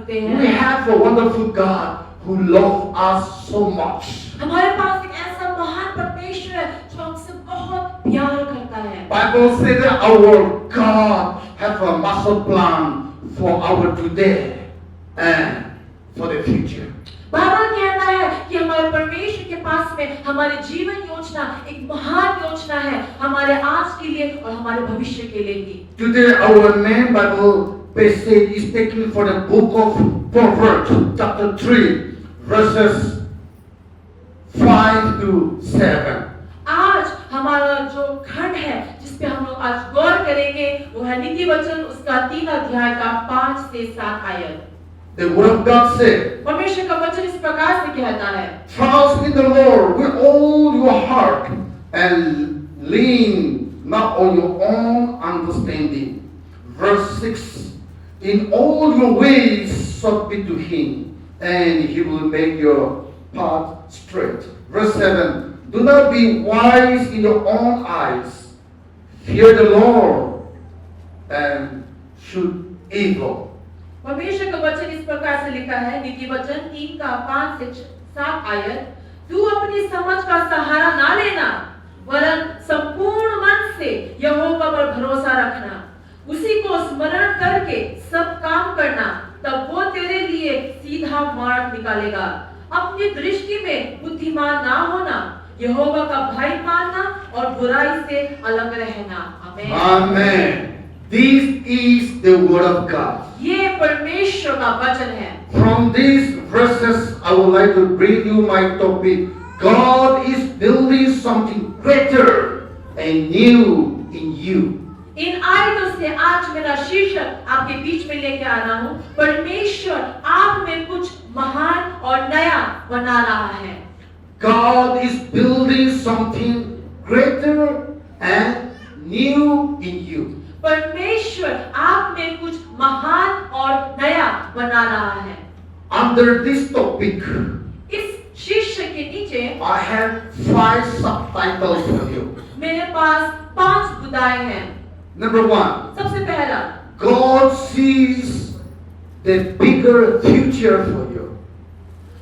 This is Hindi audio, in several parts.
सकते We हैं। have a wonderful God who loves us so much. हमारे पास एक ऐसा महान परमेश्वर है जो हमसे बहुत प्यार करता है। Bible says that our God have a master plan for our today and for the future. Bible कहता है कि हमारे परमेश्वर के पास में हमारे जीवन योजना एक महान योजना है, हमारे आज के लिए और हमारे भविष्य के लिए भी। Today our main Bible passage is taken from the book of Proverbs, chapter 3, verses 5 to 7. आज हमारा जो खंड है जिस पे हम लोग आज गौर करेंगे वो है नीति वचन उसका 3 अध्याय का 5 से 7 आयत। The word of God said, परमेश्वर का वचन इस प्रकार से कहता है, trust in the Lord with all your heart and lean not on your own understanding. Verse 6, in all your ways submit to him, and he will make your path straight. Verse 7, do not be wise in your own eyes. Fear the Lord and shoot evil. परमेश्वर का वचन इस प्रकार से लिखा है, नीति वचन 3 का 5 से 7 आयत, तू अपनी समझ का सहारा ना लेना, वरन संपूर्ण मन से यहोवा पर भरोसा रखना, उसी को स्मरण करके सब काम करना, तब वो तेरे लिए सीधा मार्ग निकालेगा। अपनी दृष्टि में बुद्धिमान ना होना, यहोवा का भय मानना और बुराई से अलग रहना। आमीन। Amen. This is the word of God. ये परमेश्वर का वचन है। From these verses, I would like to bring you my topic. God is building something greater and new in you. इन आयतों से आज मेरा शीर्षक आपके बीच में लेके आ रहा हूँ, परमेश्वर आप में कुछ महान और नया बना रहा है। God is building something greater and new in you. परमेश्वर आप में कुछ महान और नया बना रहा है। Under this topic, इस शीर्षक के नीचे I have 5 subtitles for you. मेरे पास 5 बुदाएं हैं। Number 1, सबसे पहला, God sees the bigger future for you.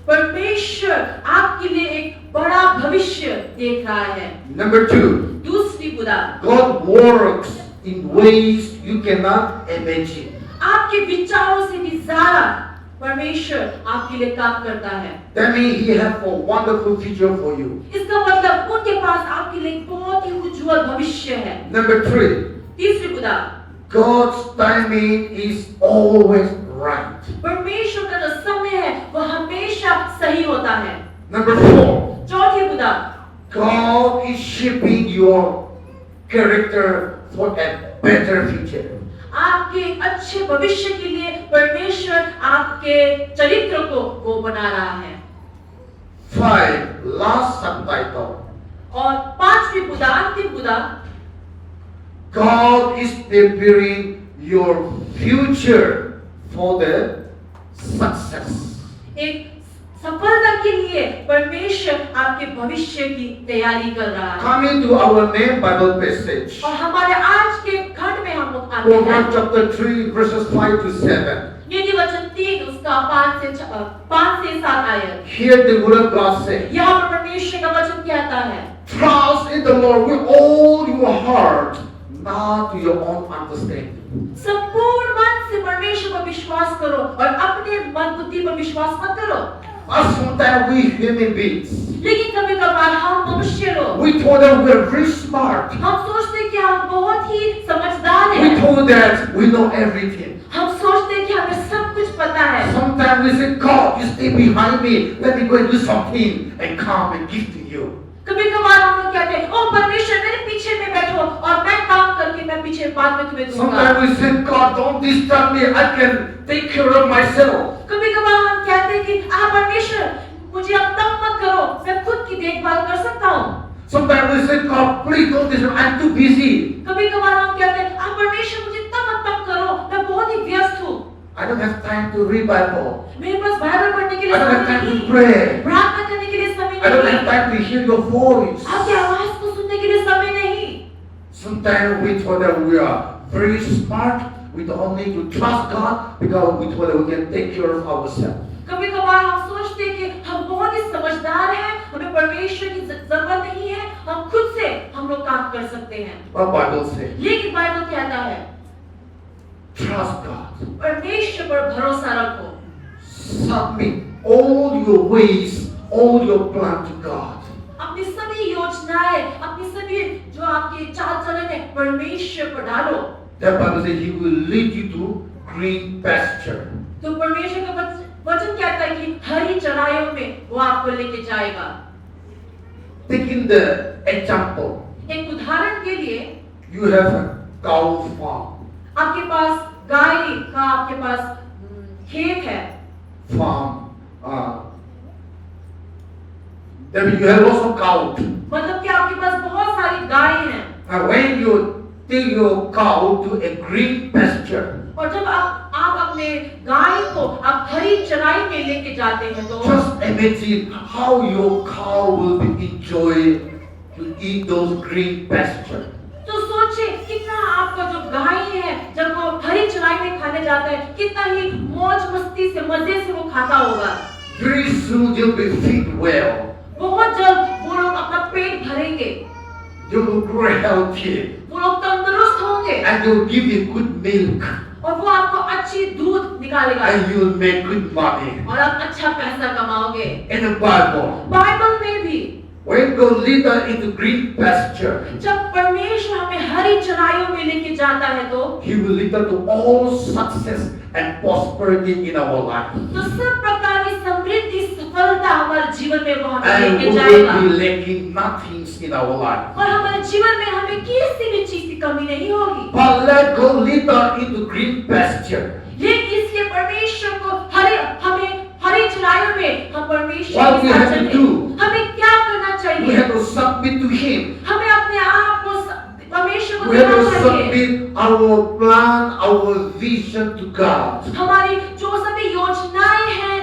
परमेश्वर आपके लिए एक बड़ा भविष्य देख रहा है। Number 2, दूसरी बुदा, God works in ways you cannot imagine. आपके विचारों से भी ज्यादा परमेश्वर आपके लिए काम करता है। That means He has a wonderful future for you. इसका मतलब उनके पास आपके लिए बहुत ही उज्जवल भविष्य है। Number 3, तीसरी बुदा, God's timing is always right. परमेश्वर का जो समय है वो हमेशा सही होता है। Number 4, चौथी बुदा, God is shaping your character for a better future. आपके अच्छे भविष्य के लिए परमेश्वर आपके चरित्र को वो बना रहा है। 5, last subtitle. और पांचवी बुदा, अंतिम बुदा, God is preparing your future for the success. एक सफलता के लिए परमेश्वर आपके भविष्य की तैयारी कर रहा है। Coming to our main Bible passage, और हमारे आज के खंड में हम लोग आते हैं Proverbs chapter 3, verses 5 to 7. नीति वचन 3 उसका 5 से 7 आयत। Here the word of God says, यहाँ पर परमेश्वर का वचन कहता है, trust in the Lord with all your heart, not to your own understanding. संपूर्ण मन से परमेश्वर पर विश्वास करो और अपने मन बुद्धि पर विश्वास मत करो। But sometimes we human beings, लेकिन कभी कभार हम मनुष्य लोग we thought that we are very smart. हम सोचते हैं कि हम बहुत ही समझदार We हैं। thought that we know everything. हम सोचते हैं कि हमें सब कुछ पता है। Sometimes we say, God, you stay behind me. Let me go and do something and come and give to you. कभी कभार हम लोग कहते हैं, ओ परमेश्वर मेरे पीछे में बैठो और मैं काम करके मैं पीछे बाद में तुम्हें दूंगा। Sometimes we say, God, don't disturb me. I can take care of myself. कभी कभार हम कहते हैं कि परमेश्वर मुझे अब तंग मत करो, मैं खुद की देखभाल कर सकता हूँ। Sometimes we say, God, please don't disturb me. I'm too busy. कभी कभार हम कहते हैं, परमेश्वर मुझे तब मत तंग करो, मैं बहुत ही व्यस्त हूँ। I don't have time to read Bible. मेरे पास बाइबल पढ़ने के लिए I don't have समय time to नहीं, pray. प्रार्थना करने के लिए समय I don't have नहीं, time to hear your voice. आपकी आवाज को सुनने के लिए समय नहीं। Sometimes we thought that we are very smart we don't need to trust God because we told we can take care of ourselves. कभी कभार हम सोचते हैं कि हम बहुत ही समझदार हैं, हमें परमेश्वर की जरूरत नहीं है, हम खुद से हम लोग काम कर सकते हैं। But Bible says, लेकिन बाइबल कहता है trust God. परमेश्वर पर भरोसा रखो, Submit all your ways, all your plan to God. अपनी सभी योजनाएं, अपनी सभी जो आपके चाल चलन है परमेश्वर पर डालो। The Bible says He will lead you to green pasture. तो परमेश्वर का वचन कहता है कि हरी चराइयों में वो आपको लेके जाएगा। Taking the example, एक उदाहरण के लिए you have a cow farm. आपके पास गाय का आपके पास खेत है, Then you have lots of cows. मतलब कि आपके पास बहुत सारी गाय हैं। And when you take your cow to a green pasture, और जब आप अपने गाय को आप हरी चराई में लेके जाते हैं तो just imagine how your cow will be enjoy to eat those green pasture. तो सोचिए कितना आपका जो गाय है जब वो हरी चराई में खाने जाता है कितना ही मौज मस्ती से मजे से वो खाता होगा। Very soon they'll be fed well. बहुत जल्द वो लोग अपना पेट भरेंगे, They will grow healthy. वो लोग तंदुरुस्त होंगे And they will give you good milk. और वो आपको अच्छी दूध निकालेगा And you will make good money. और आप अच्छा पैसा कमाओगे। In the Bible, बाइबल में भी when God leads us into green pasture, जब परमेश्वर हमें हरी चराइयों में लेके जाता है तो He will lead us to all success and prosperity in our life. सब प्रकार की समृद्धि सफलता हमारे जीवन में वो हमें And लेके we जाएगा will be lacking nothing in our life. और हमारे जीवन में हमें किसी भी चीज की कमी नहीं होगी। But let God lead us into green pasture. लेकिन इसलिए परमेश्वर को हमें हरी चराइयों में हम परमेश्वर What के we साथ have to चलें। do? हमें क्या करना We चाहिए? have to submit to Him. हमें अपने आप को परमेश्वर को We have देना to चाहिए। submit our plan, our vision to God. हमारी जो सभी योजनाएं हैं,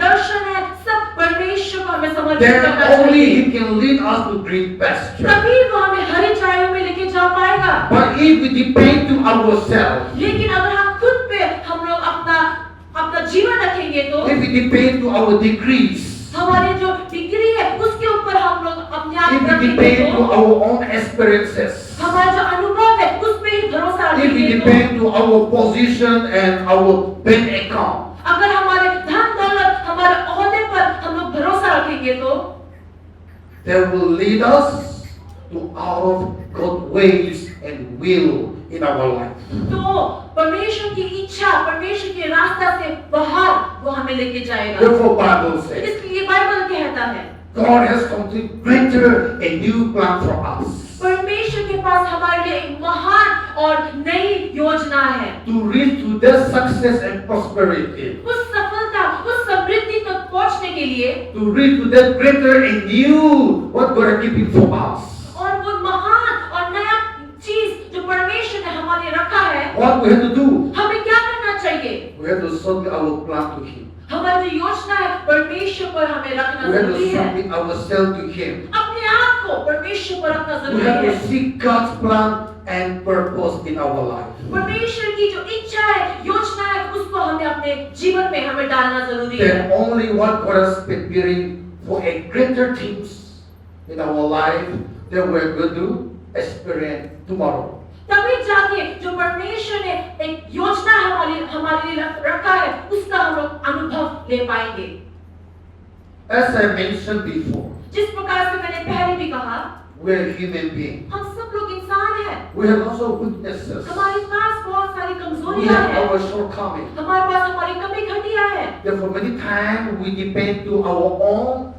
दर्शन है, सब परमेश्वर को हमें समर्पित करना Then only चाहिए। He can lead us to green pasture. तभी वो हमें हरी चराइयों में लेके जा पाएगा। But if we depend to ourselves, लेकिन अगर हम खुद पे हम लोग अपना जीवन रखेंगे तो if we depend to our degrees, हमारी जो डिग्री है उसके ऊपर हम लोग अपने आप if we रखेंगे depend to तो our own experiences, हमारा जो अनुभव है उस पे ही भरोसा if we रखेंगे तो depend to our position and our bank account, अगर हमारे धन दौलत हमारे ओहदे पर हम लोग भरोसा रखेंगे तो they will lead us to out of God's ways and will in our life. तो परमेश्वर की इच्छा परमेश्वर के रास्ता से बाहर वो हमें लेके जाएगा। Therefore, Bible says इसलिए बाइबल कहता है God has something greater, a new plan for us. परमेश्वर के पास हमारे लिए एक महान और नई योजना है To reach to their success and prosperity, उस सफलता उस समृद्धि तक पहुंचने के लिए to reach to that greater and new what God has given for us. और वो महान और नया चीज जो परमेश्वर ने हमारे लिए रखा है What we have to do? हमें क्या करना चाहिए? We have to submit our plan to Him. हमारी जो योजना है परमेश्वर पर हमें रखना We have जरूरी to है। submit ourselves to Him. अपने आप को परमेश्वर पर रखना We जरूरी have है। to seek God's plan and purpose in our life. परमेश्वर की जो इच्छा है योजना है उसको हमें अपने जीवन में हमें डालना जरूरी है। Then only what God has preparing for a greater things in our life that we're going to experience tomorrow. तभी जाके जो परमेश्वर ने एक योजना हमारे लिए रखा है उसका हम लोग अनुभव ले पाएंगे। As I mentioned before, जिस प्रकार से मैंने पहले भी कहा we're human beings. हम सब लोग इंसान हैं। We have also weaknesses. हमारे पास बहुत सारी We कमजोरियां have हैं। our shortcomings. हमारे पास हमारी कमी घटिया है। Therefore, many times we depend to our own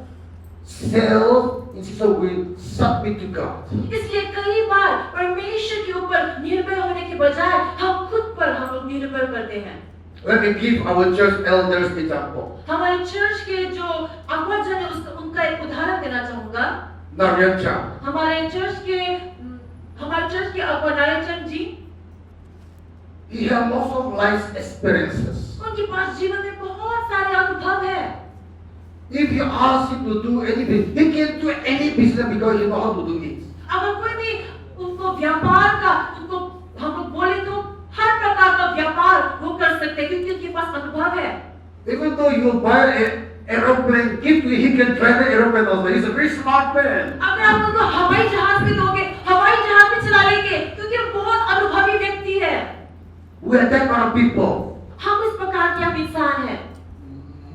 self instead of we submit to God. इसलिए कई बार परमेश्वर के ऊपर निर्भर होने के बजाय हम खुद पर हम लोग निर्भर करते हैं। Let me give our church elders example. हमारे चर्च के जो अग्रजन है उनका एक उदाहरण देना चाहूंगा। Narayan Chan. हमारे चर्च के अग्रजन Narayan ji He has lots of life experiences. उनके पास जीवन में बहुत सारे अनुभव है। If you ask him to do anything, he can do any business because he knows how to do it. अगर कोई भी उनको व्यापार का उनको हम लोग बोले तो हर प्रकार सकते क्योंकि उनके पास अनुभव है। Even though you buy an aeroplane, give to he can drive the aeroplane also. He's a very smart man. अगर आप उनको हवाई जहाज भी दोगे, हवाई जहाज भी चला लेंगे क्योंकि वो बहुत अनुभवी व्यक्ति है। We are that kind of people. हम इस प्रकार के हम इंसान हैं।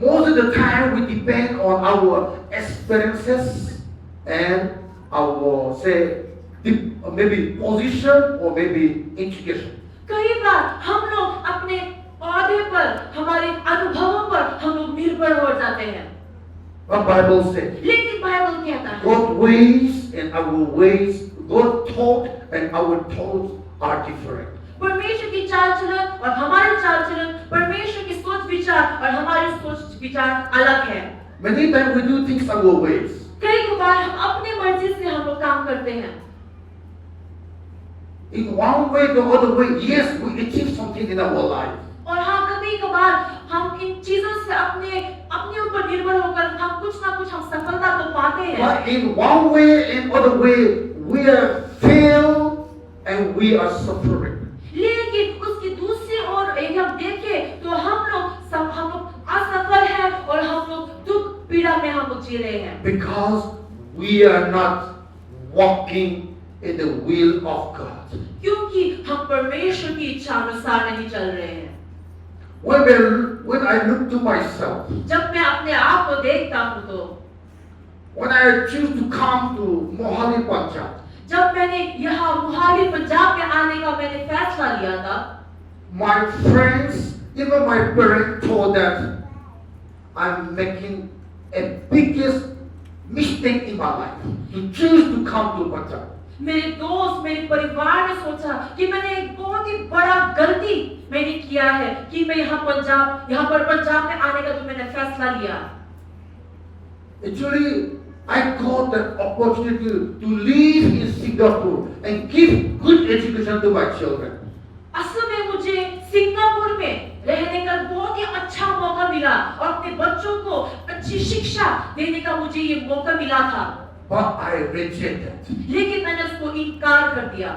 Most of the time we depend on our experiences and our maybe position or maybe education. कई बार हम लोग अपने औहदे पर, हमारे अनुभवों पर हम लोग निर्भर हो जाते हैं। What Bible says. लेकिन बाइबल कहता है God's ways and our ways, God's thought and our thoughts are different. परमेश्वर की चाल चलन और हमारी चाल चलन, परमेश्वर की सोच विचार और हमारी सोच विचार अलग है। Many times we do things our ways. कई बार हम अपनी मर्जी से हम लोग काम करते हैं। In one way or the other way, yes, we achieve something in our life. और हाँ, कभी कभार हम इन चीजों से अपने ऊपर निर्भर होकर हम कुछ ना कुछ हम सफलता तो पाते हैं। But in one way and other way, we are fail and we are suffering. लेकिन उसकी दूसरी ओर यदि हम देखें तो हम लोग असफल हैं और हम लोग दुख पीड़ा में हम लोग जी रहे हैं। Because we are not walking in the will of God. क्योंकि हम परमेश्वर की इच्छा अनुसार नहीं चल रहे हैं। When I look to myself, जब मैं अपने आप को देखता हूँ तो when I choose to come to Mohali Punjab, जब मैंने यहाँ मोहाली पंजाब में आने का मैंने फैसला लिया था, my friends, even my parents told that I'm making a biggest mistake in my life to choose to come to Punjab. मेरे दोस्त, मेरे परिवार ने सोचा कि मैंने एक बहुत ही बड़ा गलती मैंने किया है कि मैं यहाँ पर पंजाब में आने का जो मैंने फैसला लिया। Actually, I got the opportunity to live in Singapore and give good education to my children. असल में मुझे सिंगापुर में रहने का बहुत ही अच्छा मौका मिला और अपने बच्चों को अच्छी शिक्षा देने का मुझे ये मौका मिला था। But I rejected. लेकिन मैंने उसको इनकार कर दिया।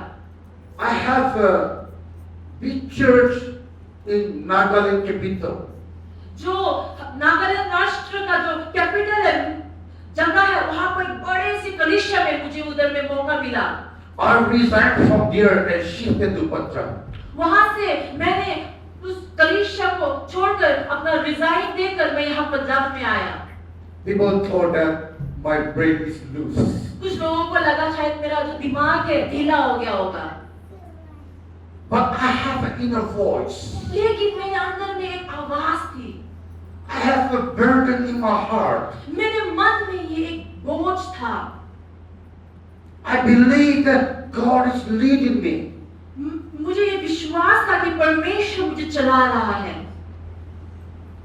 I have a big church in Nagaland capital. जो नागालैंड राष्ट्र का जो कैपिटल है, जगह है, वहाँ पर एक बड़े से कलीसिया में मुझे उधर में मौका मिला। I resigned from there and shifted to Punjab. वहाँ से मैंने उस कलीसिया को छोड़कर अपना रिजाइन देकर मैं यहाँ पंजाब में आया। People thought that my brain is loose. कुछ लोगों को लगा शायद मेरा जो दिमाग है ढीला हो गया होगा। But I have an inner voice. लेकिन मेरे अंदर में एक आवाज थी। I have a burden in my heart. मेरे मन में ये एक बोझ था। I believe that God is leading me. मुझे ये विश्वास था कि परमेश्वर मुझे चला रहा है।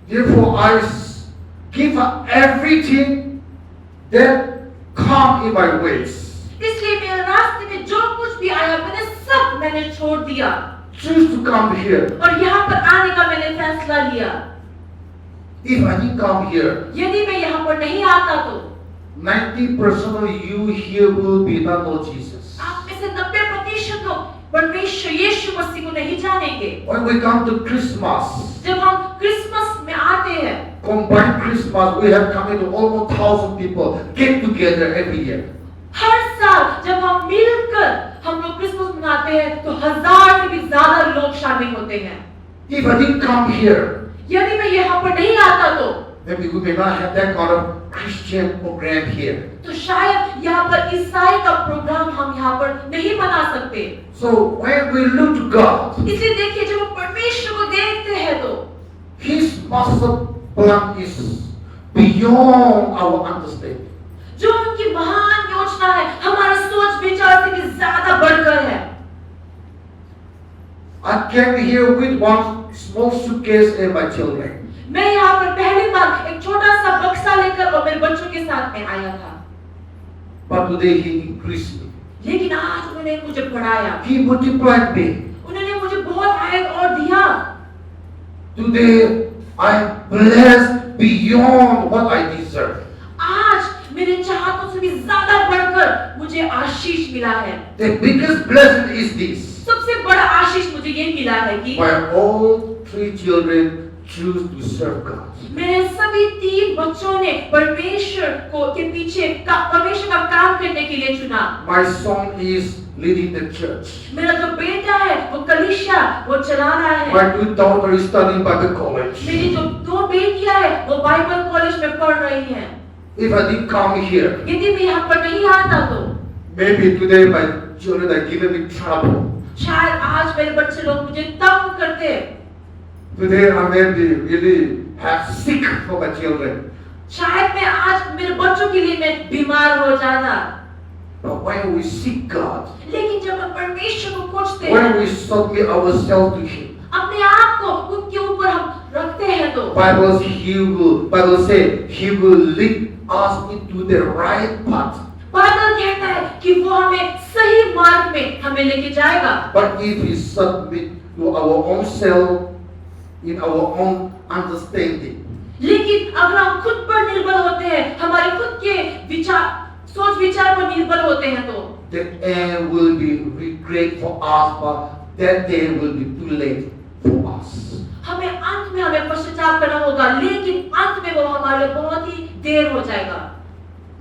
Therefore, I give up everything that come in my ways. इसलिए मेरे रास्ते में जो कुछ भी आया मैंने छोड़ दिया। Choose to come here. और यहाँ पर आने का मैंने फैसला लिया। If I didn't come here, यदि मैं यहाँ पर नहीं आता तो 90% of you here will be not know Jesus. आप में से 90% लोग परमेश्वर यीशु मसीह को नहीं जानेंगे। When we come to Christmas, जब हम क्रिसमस में आते हैं, combined Christmas, we have come into almost 1,000 people get together every year. हर साल जब हम मिलकर हम लोग क्रिसमस मनाते हैं तो 1000 से भी ज्यादा लोग शामिल होते हैं। If I didn't come here, यदि मैं यहाँ पर नहीं आता तो maybe we may not have that kind of Christian program here. तो शायद यहाँ पर ईसाई का प्रोग्राम हम यहाँ पर नहीं बना सकते। So when we look to God, इसलिए देखिए जब हम परमेश्वर को देखते हैं तो His master plan is beyond our understanding. जो उनकी महान योजना है हमारे सोच विचार से भी ज्यादा बढ़कर है। I came here with one small suitcase and my children. मैं यहाँ पर पहली बार एक छोटा सा बक्सा लेकर और मेरे बच्चों के साथ में आया था। But today He increased me. लेकिन आज उन्होंने मुझे बढ़ाया। He multiplied me. उन्होंने मुझे बहुत आयत और दिया। Today I am blessed beyond what I deserve. आज मेरे चाहतों से भी ज्यादा बढ़कर मुझे आशीष मिला है। The biggest blessing is this. सबसे बड़ा आशीष मुझे ये मिला है कि my all three children choose to serve God. मेरे सभी 3 बच्चों ने परमेश्वर को के पीछे परमेश्वर का काम करने के लिए चुना। My son is leading the church. मेरा जो बेटा है वो कलीसिया वो चला रहा है। My 2 daughters is studying Bible college. मेरी जो 2 बेटियां हैं वो बाइबल कॉलेज में पढ़ रही हैं। If I didn't come here, यदि मैं यहाँ पर नहीं आता तो maybe today my children are giving me trouble. शायद आज मेरे बच्चे लोग मुझे तंग करते। Today I may be really have sick for my children. शायद मैं आज मेरे बच्चों के लिए मैं बीमार हो जाता। But when we seek God, लेकिन जब हम परमेश्वर को खोजते हैं, when we submit ourselves to Him, अपने आप को उनके ऊपर हम रखते हैं तो Bible says He will lead us into the right path. Bible कहता है कि वो हमें सही मार्ग में हमें लेके जाएगा। But if we submit to our own self, in our own understanding, लेकिन अगर हम खुद पर निर्भर होते हैं, हमारे खुद के सोच विचार पर निर्भर होते हैं तो the end will be regret for us, but that day will be too late for us. हमें अंत में हमें पश्चाताप करना होगा, लेकिन अंत में वो हमारे लिए बहुत ही देर हो जाएगा।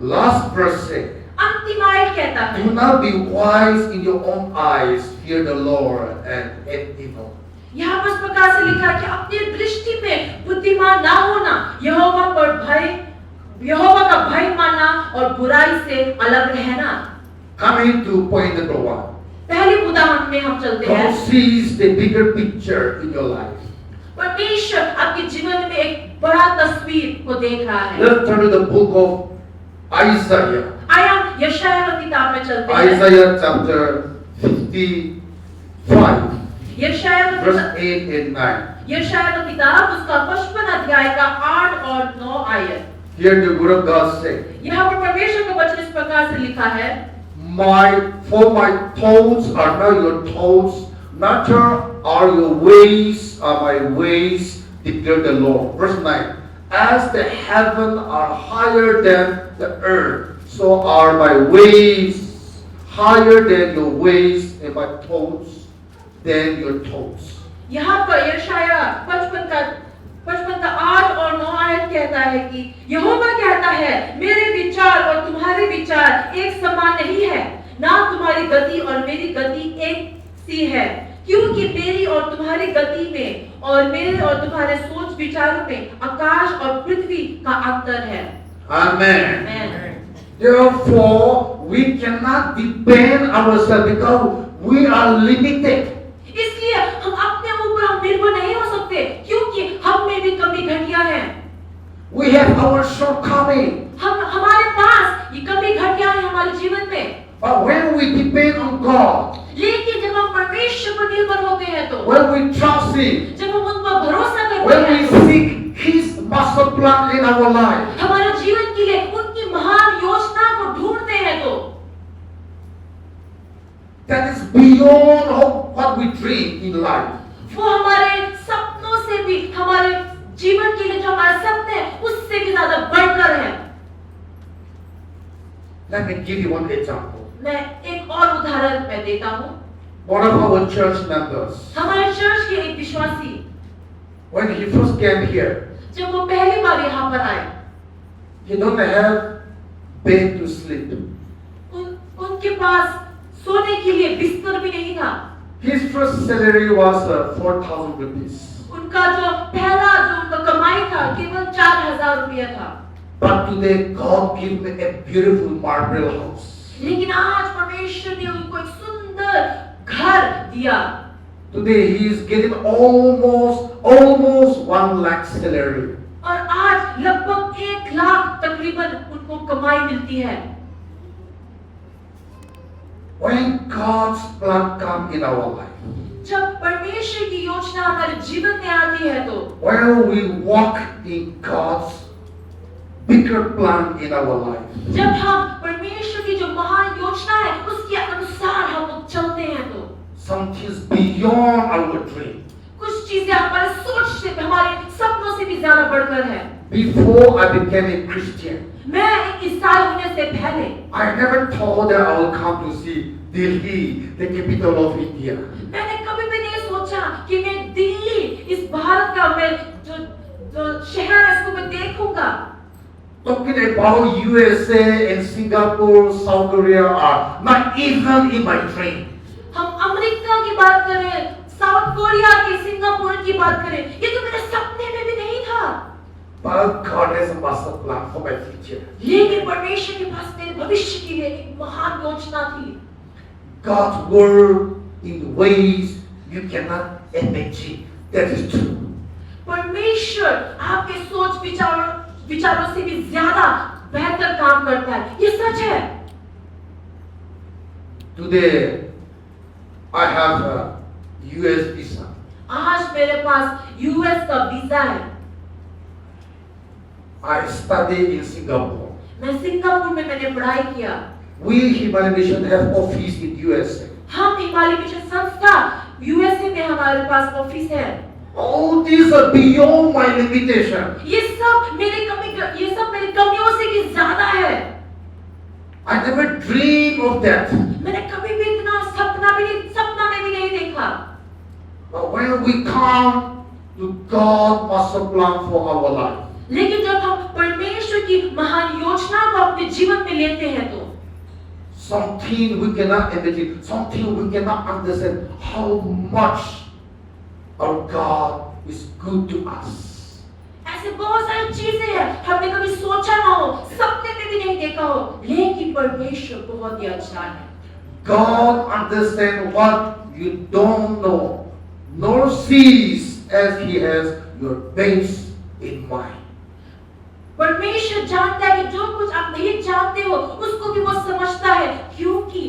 Last verse says, अंतिम आयत कहता है, do not be wise in your own eyes, fear the Lord and hate evil. यहाँ पर इस प्रकार से लिखा है कि अपनी दृष्टि में बुद्धिमान ना होना, यहोवा का भय मानना और बुराई से अलग रहना। Coming to point number 1. पहली उदाहरण में हम चलते हैं। God sees the bigger picture in your life. परमेश्वर आपके जीवन में एक बड़ा तस्वीर को देख रहा है। Let's turn to the book of Isaiah. आइए हम यशायाह की किताब में चलते हैं। Isaiah chapter 55, यशायाह verse 8 and 9. की किताब उसका 55 अध्याय का 8 और 9 आयत। Here the word of God says, यहाँ पर परमेश्वर का वचन इस प्रकार से लिखा है, For my thoughts are not your thoughts, neither are your ways are my ways, declare the Lord. Verse 9. As the heavens are higher than the earth, so are my ways higher than your ways, and my thoughts than your thoughts. यहाँ पर यशायाह 55 का 8 और 9 आयत कहता है कि यहोवा कहता है, मेरे विचार और तुम्हारे विचार एक समान नहीं है, ना तुम्हारी गति और मेरी गति एक सी है, क्योंकि मेरी और तुम्हारी गति में और मेरे और तुम्हारे सोच विचारों में आकाश और पृथ्वी का अंतर है। Amen. Amen. Therefore, we cannot depend ourselves because we are limited. इसलिए हम अपने ऊपर हम निर्भर नहीं हो सकते, क्योंकि हम में भी कमी घटिया है। We have our shortcoming. हमारे पास ये कमी घटिया है हमारे जीवन में। But when we depend on God, लेकिन जब हम परमेश्वर पर निर्भर होते हैं तो, when we trust Him, जब हम उन पर भरोसा करते when we हैं, seek His master plan in our life, हमारे जीवन के लिए उनकी महान योजना को ढूंढते हैं तो, that is beyond what we dream in life. वो हमारे सपनों से भी, हमारे जीवन के लिए जो हमारे सपने हैं उससे भी ज्यादा बढ़कर है। Let me give you one example. मैं एक और उदाहरण मैं देता हूँ। One of our church members, हमारे चर्च के एक विश्वासी, when he first came here, जब वो पहली बार यहाँ पर आए, he don't have bed to sleep. उनके पास सोने के लिए बिस्तर भी नहीं था। His first salary was 4,000 rupees. उनका जो पहला जो उनका कमाई था केवल 4,000 रुपया था। But today God gave me a beautiful marble house. लेकिन आज परमेश्वर ने उनको एक सुंदर घर दिया। Today he is getting almost 1 lakh salary. और आज लगभग 1 लाख तकरीबन उनको कमाई मिलती है। When God's plan come in our life, जब परमेश्वर की योजना हमारे जीवन में आती है तो, when we walk in God's bigger plan in our life, जब हम परमेश्वर की जो महान योजना है उसके अनुसार हम लोग चलते हैं तो, some things beyond our dream. कुछ चीजें हमारे सोच से, हमारे सपनों से भी ज्यादा बढ़कर है। Before I became a Christian, मैं एक ईसाई होने से पहले I never thought that I would come to see Delhi, the capital of India. मैंने शहर है, इसको मैं देखूंगा। Talking about USA and Singapore, South Korea are not even in my dream. हम अमेरिका की बात करें, साउथ कोरिया की, सिंगापुर की बात करें, ये तो मेरे सपने में भी नहीं था। But God has a master plan for my future. लेकिन परमेश्वर के पास मेरे भविष्य के लिए एक महान योजना थी। God works in ways you cannot imagine. That is true. परमेश्वर आपके सोच विचारों से भी ज्यादा बेहतर काम करता है, ये सच है। Today, I have a US visa. आज मेरे पास यूएस का वीजा है। I study in Singapore. मैं सिंगापुर में मैंने पढ़ाई किया। We Himalayan Mission have office in USA. हम हिमालय मिशन संस्था यूएसए में हमारे पास ऑफिस है। All these are beyond my limitation. ये सब मेरी कमियों से भी ज्यादा है। I never dream of that. मैंने कभी भी इतना सपना में भी नहीं देखा। But when we come to God master plan for our life, लेकिन जब हम परमेश्वर की महान योजना को अपने जीवन में लेते हैं तो something we cannot imagine, something we cannot understand how much our God is good to us. ऐसे बहुत सारी चीजें हैं हमने कभी सोचा ना हो, सपने में भी नहीं देखा हो, लेकिन परमेश्वर बहुत ही अच्छा है। God understands what you don't know, nor sees as He has your base in mind. परमेश्वर जानता है कि जो कुछ आप नहीं जानते हो उसको भी वो समझता है, क्योंकि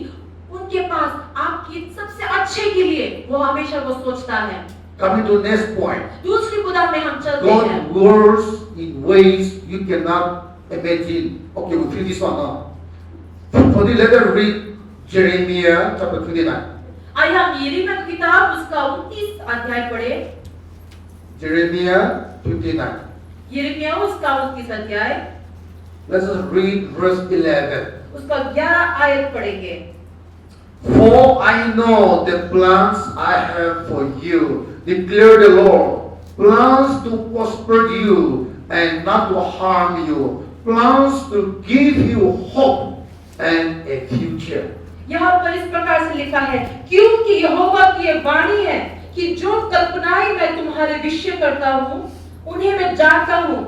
उनके पास आपके सबसे अच्छे के लिए वो हमेशा वो सोचता है। Coming to next point. दूसरी बुदा में हम चलते हैं। God works in ways you cannot imagine. Okay, we'll finish this one now. For the letter read Jeremiah chapter 29. आइए हम यिर्मयाह की किताब उसका 29 अध्याय पढ़े। Jeremiah 29. यिर्मयाह उसका 29 अध्याय, Let's just read verse 11. उसका 11 आयत पढ़ेंगे। For I know the plans I have for you, declare the Lord. Plans to prosper you and not to harm you. Plans to give you hope and a future. यहाँ पर इस प्रकार से लिखा है, क्योंकि यहोवा की यह वाणी है कि जो कल्पनाएं मैं तुम्हारे विषय करता हूँ उन्हें मैं जानता हूँ,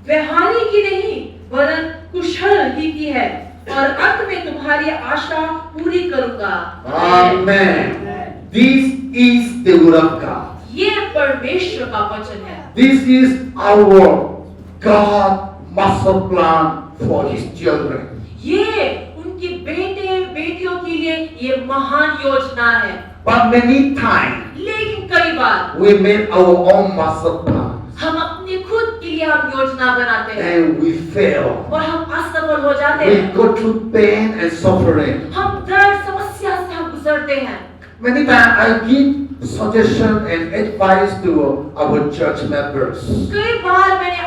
वे हानि की नहीं वरन कुशल ही की है, और अंत में तुम्हारी आशा पूरी करूंगा। Amen. This is the word of God. ये परमेश्वर का वचन है। This is our God master plan for His children. ये उनके बेटे बेटियों के लिए ये महान योजना है। But many times लेकिन कई बार we make our own master plan हम अपने खुद के लिए हम योजना बनाते हैं and we fail. और हम असफल हो जाते We हैं। go through pain and suffering. हम दर्द समस्या से हम गुजरते हैं। Many times I give suggestion and advice to our church members. कई बार मैंने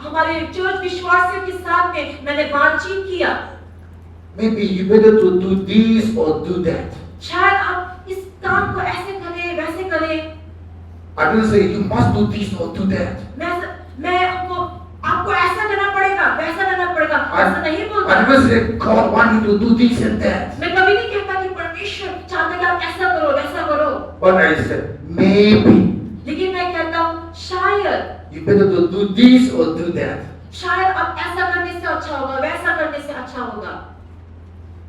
हमारे चर्च विश्वासियों के साथ में मैंने बातचीत किया। Maybe you better to do this or do that. शायद आप इस काम को ऐसे करें वैसे करें। I don't say you must do this or do that. मैं आपको ऐसा करना पड़ेगा वैसा करना पड़ेगा, ऐसा नहीं बोलता। I don't say God want you to do this and that. मैं कभी नहीं कहता कि परमेश्वर चाहता है कि आप ऐसा करो वैसा करो। But I said maybe लेकिन मैं कहता हूँ शायद you better to do this or do that. शायद आप ऐसा करने से अच्छा होगा वैसा करने से अच्छा होगा।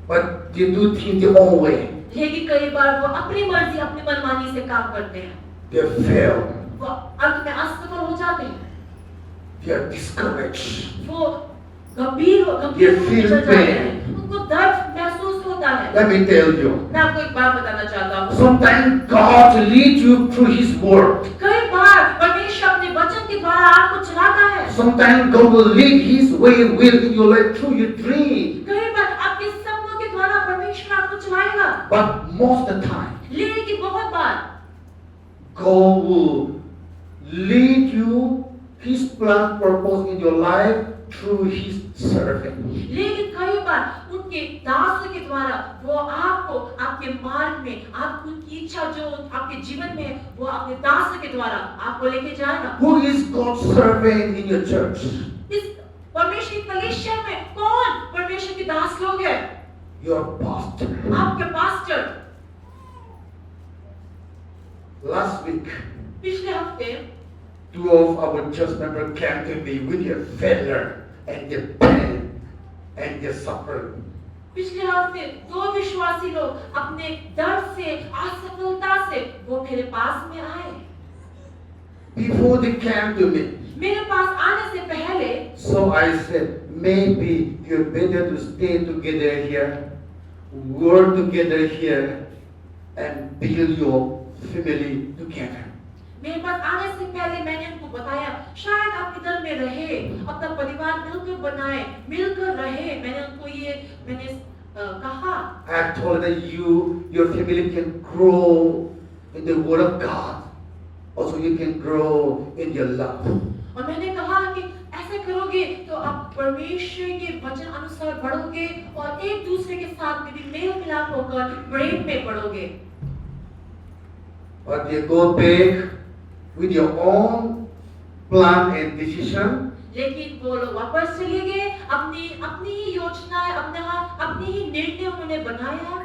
But they do things their own way. लेकिन कई बार वो अपनी मर्जी अपनी मनमानी से काम करते हैं, They fail. वो अंत में असफल हो जाते हैं, They are discouraged. वो गंभीर They रूप से feel चल जाते हैं, pain. उनको दर्द महसूस होता है। Let me tell you. मैं आपको एक बात बताना चाहता हूँ, Sometimes God leads you through His word. कई बार परमेश्वर अपने वचन के द्वारा आपको चलाता है। Sometimes God will lead His will in your life through your dream. कई बार आपके सपनों के द्वारा परमेश्वर आपको चलाएगा, But most of the time, लेकिन बहुत बार God will lead you His plan, purpose in your life through His servant. लेकिन कई बार उनके उनके दासों के द्वारा वो आपको आपके मार्ग में, आपको उनकी इच्छा जो आपके जीवन में है, वो अपने दासों के द्वारा आपको लेके जाएगा। Who is God's servant in your church? इस परमेश्वर की कलीसिया में कौन परमेश्वर के दास लोग हैं? Your pastor. आपके पास्टर। Last week, पिछले हफ्ते 2 of our church members came to me with their failure and their pain and their suffering. पिछले हफ्ते 2 विश्वासी लोग अपने दर्द से, असफलता से वो मेरे पास में आए। Before they came to me, मेरे पास आने से पहले so I said, maybe you're better to stay together here, work together here, and build your family together. मेरे पास आने से पहले मैंने उनको बताया, शायद आप इधर में रहे, अपना परिवार मिलकर बनाए, मिलकर रहे। मैंने कहा, I told that your family can grow in the Word of God. Also, you can grow in your love. और मैंने कहा कि ऐसा करोगे तो आप परमेश्वर के वचन अनुसार बढ़ोगे और एक दूसरे के साथ में भी मेल मिलाप होकर प्रेम में बढ़ोगे। But you go back with your own plan and decision. लेकिन वो लोग वापस चले गए, अपनी ही योजनाएं, अपनी ही निर्णय उन्होंने बनाया।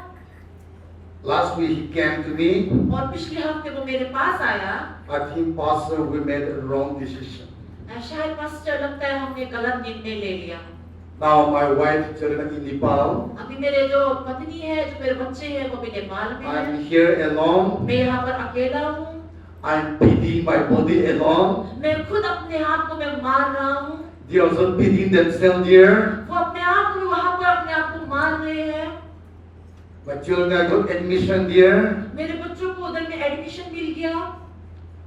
Last week he came to me. और पिछले हफ्ते वो मेरे पास आया। I think pastor we made a wrong decision. शायद पास्टर लगता है हमने गलत निर्णय ले लिया। Now my wife children in Nepal. अभी मेरे जो पत्नी है, जो मेरे बच्चे हैं, वो भी नेपाल में I'm हैं। here alone. मैं यहाँ पर अकेला हूँ। I'm beating my body alone. मैं खुद अपने आप को मैं मार रहा हूँ। They also beating themselves there. वो अपने आप को भी वहाँ पर अपने आप को मार रहे हैं। My children got admission there. मेरे बच्चों को उधर में एडमिशन मिल गया।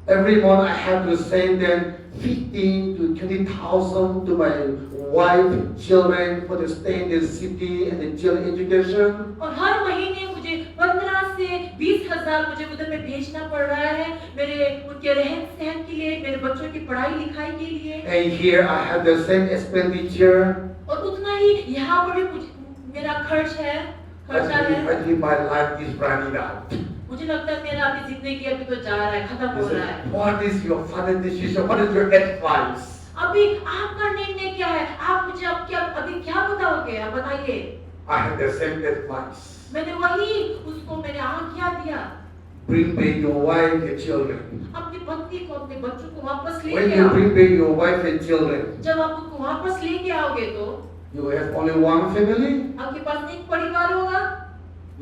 Every month I have to send them 15 to 20,000 to my wife, children for the stay in the city and the children education. और हर महीने मुझे 15 से 20,000 मुझे उधर में भेजना पड़ रहा है, मेरे उनके रहन सहन के लिए, मेरे बच्चों की पढ़ाई लिखाई के लिए। And here I have the same expenditure. और उतना ही यहाँ पर भी मेरा खर्चा है। I think my life is running out. मुझे लगता है मेरा अभी जिंदगी अभी तो जा रहा है, खत्म हो रहा है। What is your final decision? What is your advice? अभी आपका निर्णय क्या है? आप मुझे अभी क्या बताओगे? आप बताइए। I have the same advice. मैंने मैंने आज्ञा दिया। Bring back your wife and children. अपनी पत्नी को, अपने बच्चों को वापस When लेके you आओ। bring back your wife and children, जब आप उनको वापस लेके आओगे तो you have only one family. आपके पास एक परिवार होगा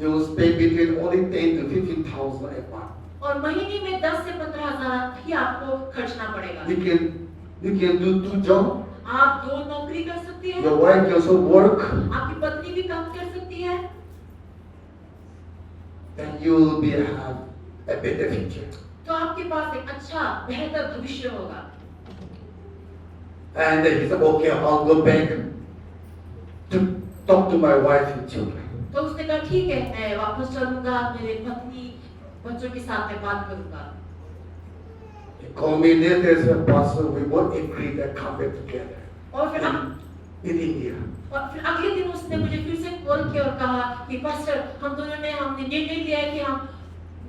You will pay between only 10 to 15,000 a month. और महीने में 10 से 15,000 ही आपको खर्चना पड़ेगा। You can do 2 jobs. आप 2 नौकरी कर सकती हैं। Your wife can also work, आपकी पत्नी भी काम कर सकती है। and you will have a better future. तो आपके पास एक अच्छा बेहतर भविष्य होगा। And he said, okay, I'll go back to talk to my wife and children. तो उसने कहा ठीक है, मैं वापस चलूंगा, मेरे पत्नी बच्चों के साथ में बात करूंगा। He called me later and said, Pastor, we both agreed to come back together और फिर in India. अगले दिन उसने मुझे फिर से कॉल किया और कहा कि पास्टर, हमने निर्णय लिया है कि हम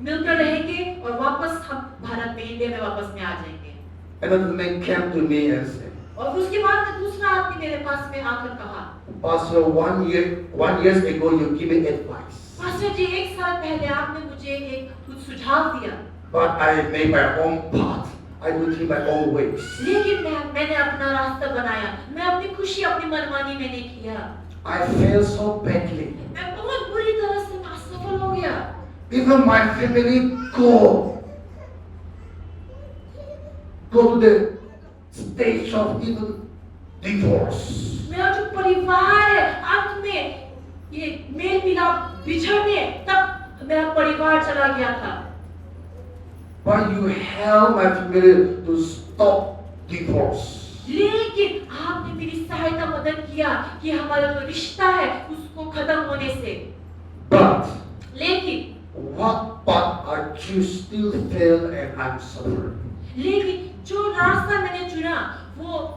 मिलकर रहेंगे और वापस हम भारत में, इंडिया में वापस में आ जाएंगे। Another man came to me and said, और उसके बाद में दूसरा आदमी मेरे पास में आकर कहा, Pastor, 1 year ago you give me advice. Pastor ji, 1 साल पहले आपने मुझे एक कुछ सुझाव दिया, But I made my own path. I do it in my own ways. लेकिन मैंने अपना रास्ता बनाया, मैं अपनी खुशी अपनी मनमानी मैंने किया। I failed so badly. मैं बहुत बुरी तरह से असफल हो गया। Even my family go to the stage of even divorce. मेरा जो परिवार है, अंत में ये मेल मिलाप बिछड़ने तक मेरा परिवार चला गया था। But you help my family to stop divorce. लेकिन आपने मेरी सहायता मदद किया कि हमारा जो रिश्ता है उसको खत्म होने से। But लेकिन what path I choose still fail and I'm suffering. लेकिन जो रास्ता मैंने चुना वो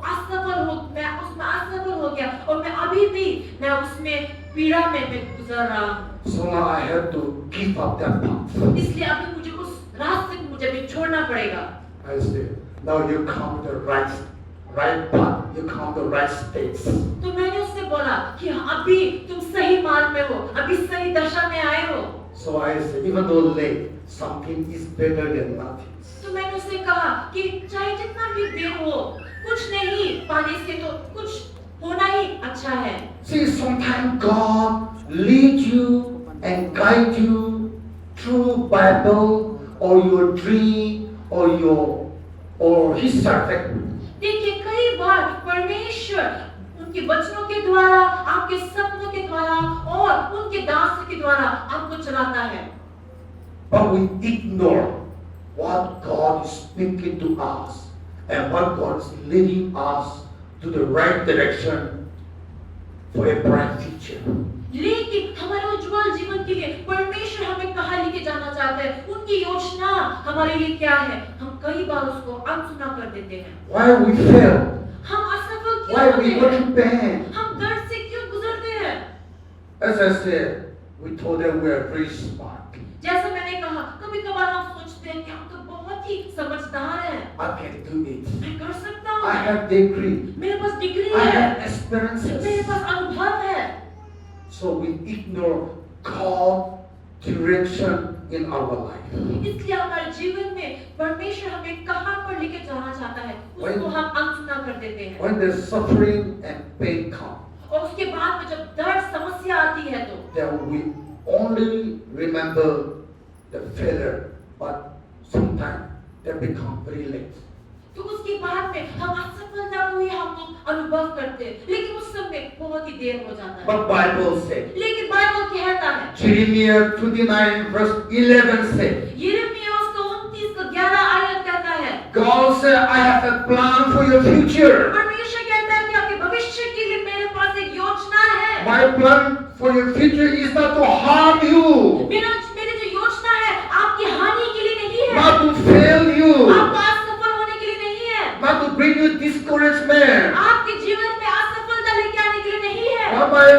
मैं उसमें असफल हो गया और मैं अभी भी मैं उसमें पीड़ा में मैं गुजर रहा हूँ, So now I have to give up that path. इसलिए अभी मुझे उस रास्ते को मुझे अभी छोड़ना पड़ेगा। I say, now you come to the right path. You come to the right space. तो मैंने उससे बोला कि अभी तुम सही मार्ग में हो, अभी सही दशा में आए हो। So I say, even though late, something is better than nothing. तो मैंने उससे कहा कि चाहे जितना भी देर हो, कुछ नहीं पाने से तो कुछ होना ही अच्छा है। See, sometimes God lead you and guide you through Bible or your dream or His servant. देखिए कई बार परमेश्वर उनके वचनों के द्वारा, आपके सपनों के द्वारा और उनके दास के द्वारा आपको चलाता है। But we ignore what God is speaking to us and what God is leading us to the right direction for a bright future. लेकिन हमारे उज्जवल जीवन के लिए परमेश्वर हमें कहाँ लेके जाना चाहते हैं, उनकी योजना हमारे लिए क्या है, हम कई बार उसको अनसुना कर देते हैं। Why we fail? हम असफल क्यों Why होते we go हैं? to pain? हम दर्द से क्यों गुजरते हैं? As I said, we told them we are very smart. जैसा मैंने कहा, कभी कभार हम सोचते हैं कि हम तो बहुत ही समझदार हैं, I can do it. मैं कर सकता I हूँ, have degree. मेरे पास डिग्री I है, have मेरे experiences. पास अनुभव है। So we ignore God's direction in our life. इसलिए हमारे जीवन में परमेश्वर हमें कहाँ पर लेके जाना चाहता है, उसको हम अनसुना कर देते हैं। When the suffering and pain come, और उसके बाद में जब दर्द समस्या आती है तो then we only remember the failure, but sometimes they become very late. तो उसके बाद में हम असफलता को ही हम लोग अनुभव करते हैं, लेकिन उस समय बहुत ही देर हो जाता है। But Bible says, लेकिन बाइबल कहता है, Jeremiah 29 verse 11 says, यिर्मयाह उसका 29 का 11 आयत कहता है, God said, I have a plan for your future. परमेश्वर कहता है कि आपके भविष्य के लिए मेरे पास एक योजना है। My plan for your future is not to harm you, मेरी जो योजना है आपकी हानि के लिए नहीं है, not to fail you, आपको असफल होने के लिए नहीं है, not to bring you discouragement. आपके जीवन में असफलता लेके आने के लिए नहीं है। But my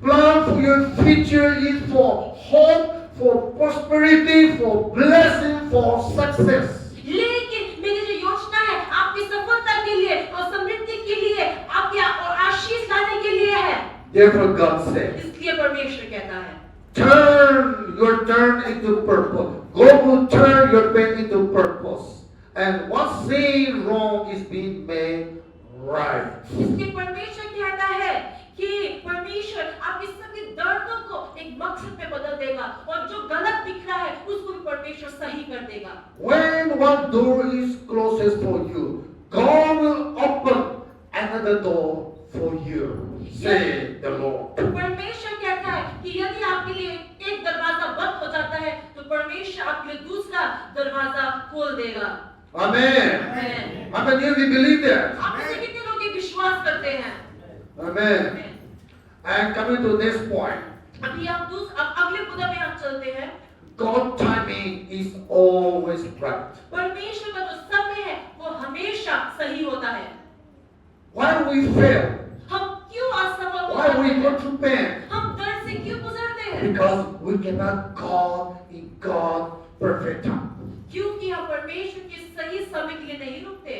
plan for your future is for hope, for prosperity, for blessing, for success. लेकिन मेरी जो योजना है आपकी सफलता के लिए और समृद्धि के लिए, आपके और आशीष लाने के लिए है। Therefore God said, इसलिए परमेश्वर कहता है, turn your turn into purpose. God will turn your pain into purpose. And what seemed wrong is being made right. इसलिए परमेश्वर कहता है कि परमेश्वर आपके सभी दर्दों को एक मकसद में बदल देगा और जो गलत दिख रहा है उसको भी परमेश्वर सही कर देगा। When one door is closest for you, God will open another door for you. Say the Lord. परमेश्वर कहता है कि यदि आपके लिए एक दरवाजा बंद हो जाता है तो परमेश्वर आपके लिए दूसरा दरवाजा खोल देगा। Amen. Amen. How many of you believe that? आप में से कितने लोग ये विश्वास करते हैं? Amen. And coming to this point, अभी हम अगले मुद्दे में हम चलते हैं। God's timing is always right. परमेश्वर का जो समय है वो हमेशा सही होता है। Why we fail? हम क्यों असफल हो Why जाते we go हैं? through pain? हम दर्द से क्यों गुजरते हैं? Because we cannot call in God perfect time. क्योंकि हम परमेश्वर के सही समय के लिए नहीं रुकते।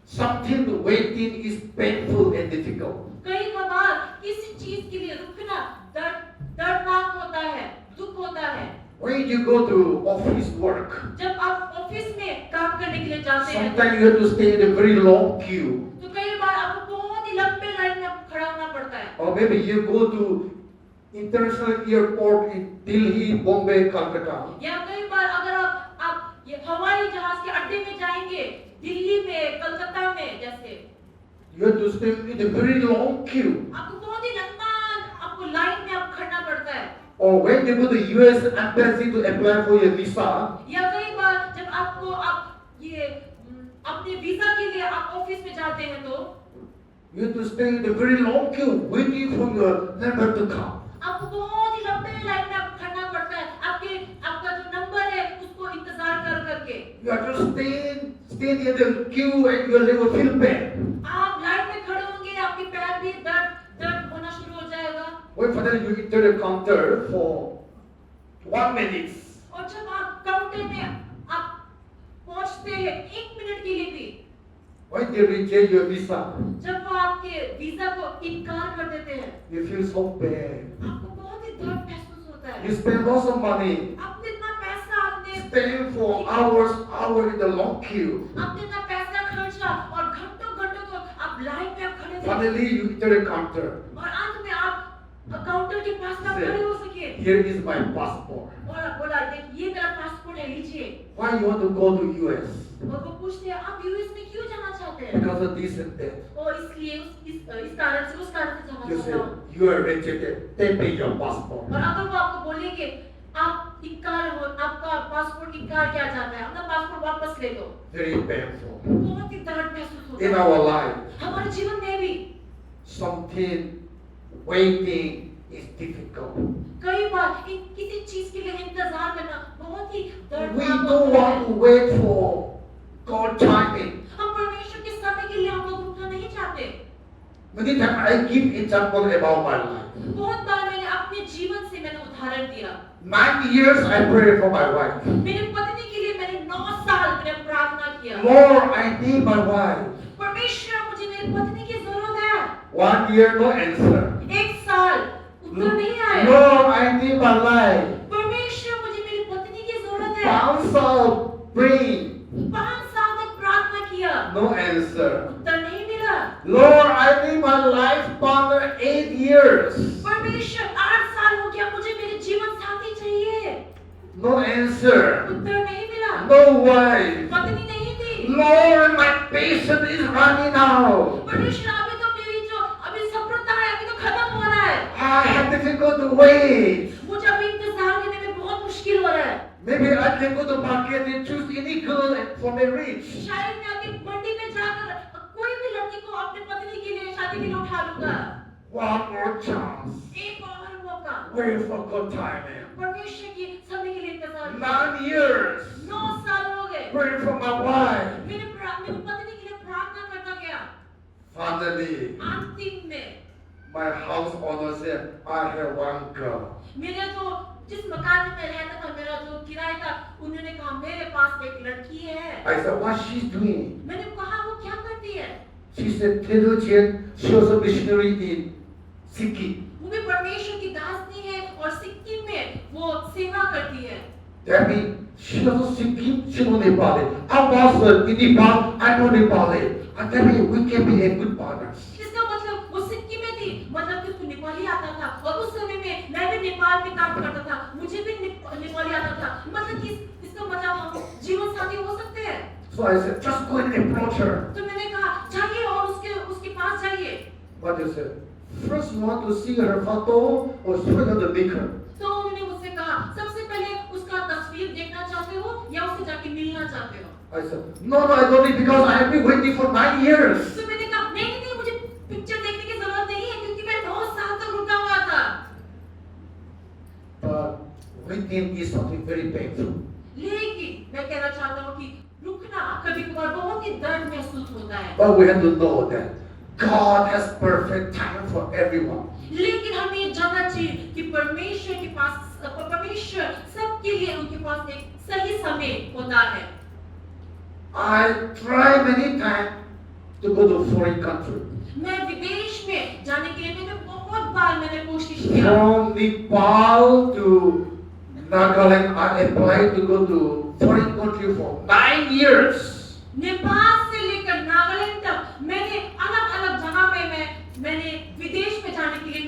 Something waiting is painful and difficult. कई बार किसी चीज के लिए रुकना दर्दनाक होता है, दुख होता है। When you go to office work, जब आप ऑफिस में काम करने के लिए जाते हैं sometimes you have to stay in a very long queue. तो कई बार आपको बहुत ही लंबे लाइन में खड़ा होना पड़ता है। Or maybe you go to international airport in Delhi, Bombay, Calcutta. या कई बार अगर आप ये हवाई जहाज के अड्डे में जाएंगे, दिल्ली में, कलकत्ता में जैसे, You have to stay in a very long queue. आपको बहुत ही लंबा आपको लाइन में आप खड़ना पड़ता है। Or when you go to US embassy to apply for your visa, या कई बार जब आप ये अपने वीजा के लिए आप ऑफिस में जाते हैं तो you have to stay in a very long queue waiting for your number to come. आपको बहुत ही लंबे लाइन में आप खड़ना पड़ता है, आपका जो नंबर है उसको इंतजार कर करके। You have to stay in the queue and your leg will feel pain. आप लाइन में खड़े होंगे, आपके पैर भी दर्द होना शुरू हो जाएगा। Wait suddenly you enter the counter for 1 minute. और जब आप काउंटर में आप पहुंचते हैं 1 मिनट के लिए भी, When they reject your visa, जब वो आपके वीजा को इनकार कर देते हैं, you feel so bad. आपको बहुत ही दर्द महसूस होता है। You spend lots of money, आपने इतना पैसा staying for hours in the long queue. आपने इतना पैसा खर्चा और घंटों घंटों तो आप लाइन में आप खड़े थे, Finally, you enter the counter. और अंत में आप काउंटर के पास ना खड़े हो सके Here is my passport. और बोला देखिए ये मेरा पासपोर्ट है, लीजिए। Why you want to go to US? और वो पूछते हैं आप यूएस में क्यों जाना चाहते हैं? Because of this and that. और इसलिए इस कारण से उस कारण से जाना You say चाहता हूँ। you are rejected. They pay your passport. और अगर वो आपको बोलेंगे आप इनकार हो, आपका पासपोर्ट इनकार किया जाता है, अपना पासपोर्ट वापस ले दो, Very painful. बहुत ही दर्द महसूस होता In है। our life, हमारे जीवन में भी something waiting is difficult. कई बार किसी चीज के लिए इंतजार करना बहुत ही We दर्दनाक don't होता want है। to wait for God timing. हम परमेश्वर के समय के लिए हम लोग रुकना नहीं चाहते। Many times I give example about my life. बहुत बार मैंने अपने जीवन से मैंने उदाहरण दिया। 9 years I prayed for my wife. मेरे पत्नी के लिए मैंने 9 साल मैंने प्रार्थना किया। Lord, I need my wife. परमेश्वर मुझे मेरी पत्नी की जरूरत है। 1 year no answer. 1 साल उत्तर नहीं आया। Lord, I need my life. परमेश्वर मुझे मेरी पत्नी की जरूरत है। 5 साल praying. 5 साल तक प्रार्थना किया, No answer. उत्तर नहीं मिला। Lord, I need my life partner 8 years. परमेश्वर 8 साल हो गया, मुझे मेरे जीवन साथी चाहिए, No answer. उत्तर नहीं मिला। No wife. पत्नी नहीं थी। Lord, my patience is running out. परमेश्वर अभी तो मेरी जो अभी सफलता है अभी तो खत्म हो रहा है। I have difficult to wait. मुझे अभी इंतजार करने में बहुत मुश्किल हो रहा है। Maybe I can go to market and choose any girl for marriage. शायद मैं अभी मंडी में जाकर कोई भी लड़की को अपनी पत्नी के लिए शादी के लिए उठा लूंगा। One more chance. एक और मौका। Wait for good timing. परमेश्वर की समय के लिए इंतजार। 9 years. 9 साल हो गए। Pray for my wife. मेरी पत्नी के लिए प्रार्थना करता गया। Finally, अंतिम में my house owner said, I have one girl. मेरे जो जिस मकान में मैं रहता था, मेरा जो किराया था, उन्होंने कहा मेरे पास एक लड़की है। I said, what's she doing? मैंने कहा वो क्या करती है? She said, Tedu Chen, she was a missionary in Sikkim. वो भी परमेश्वर की दासनी है और सिक्किम में वो सेवा करती है। That means she was Sikkim, she was Nepali. I was in Nepal, I know Nepali. And that means we can be a good partners. इसका मतलब वो सिक्किम में थी, मतलब कि उसको नेपाली आता था और उस समय में मैं भी नेपाल में काम करता था, मुझे भी नेपाली आता था, मतलब कि इसका मतलब हम जीवन साथी हो सकते हैं। So I said, just go and approach her. तो मैंने कहा जाइए और उसके पास जाइए। But they said, first you want to see her photo or see the maker? तो उन्होंने मुझसे कहा सबसे पहले उसका तस्वीर देखना चाहते हो या उससे जाके मिलना चाहते हो? I said, no, I don't need because I have been waiting for 9 years. तो मैंने कहा नहीं मुझे पिक्चर देखने की जरूरत नहीं है क्योंकि मैं 9 साल तक रुका हुआ था। But waiting is something very painful. लेकिन मैं कहना चाहता हूँ कि रुकना कभी कभार बहुत ही दर्द महसूस होता है। But we have to know that God has perfect time for everyone. लेकिन हमें ये जानना चाहिए कि परमेश्वर सबके लिए उनके पास एक सही समय होता है। I try many times to go to foreign country. मैं विदेश में जाने के लिए मैंने बहुत बार मैंने कोशिश किया। From Nepal to Nagaland, I applied to go to foreign country for 9 years. Nepal से लेकर नागालैंड तक मैंने अलग-अलग जगह पे मैंने विदेश में जाने के लिए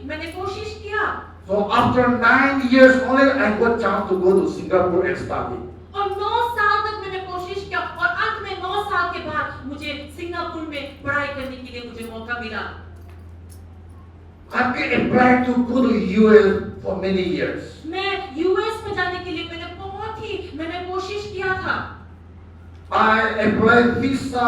मैंने कोशिश किया। So after 9 years only I got chance to go to Singapore and study. और 9 साल तक मैंने कोशिश किया और अंत में 9 साल के बाद मुझे सिंगापुर में पढ़ाई करने के लिए मुझे मौका मिला। I've been applied to go to US for many years. मैं यूएस में जाने के लिए मैंने कोशिश किया था। I applied visa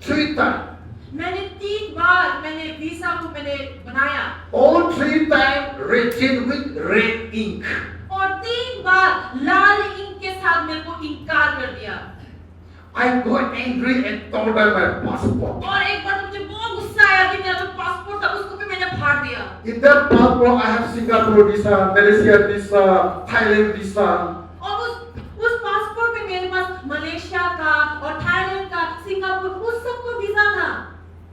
3 times. मैंने 3 बार मैंने वीजा को मैंने बनाया। All 3 times rejected with red ink. और 3 बार लाल इंक के साथ मेरे को इनकार कर दिया। I got angry and tore down my passport. और एक बार मुझे बहुत गुस्सा आया कि मेरा जो पासपोर्ट था उसको भी मैंने फाड़ दिया। In that passport, I have Singapore visa, Malaysia visa, Thailand visa. और उस पासपोर्ट में मेरे पास मलेशिया का और थाईलैंड का, सिंगापुर, उस सबको वीजा था।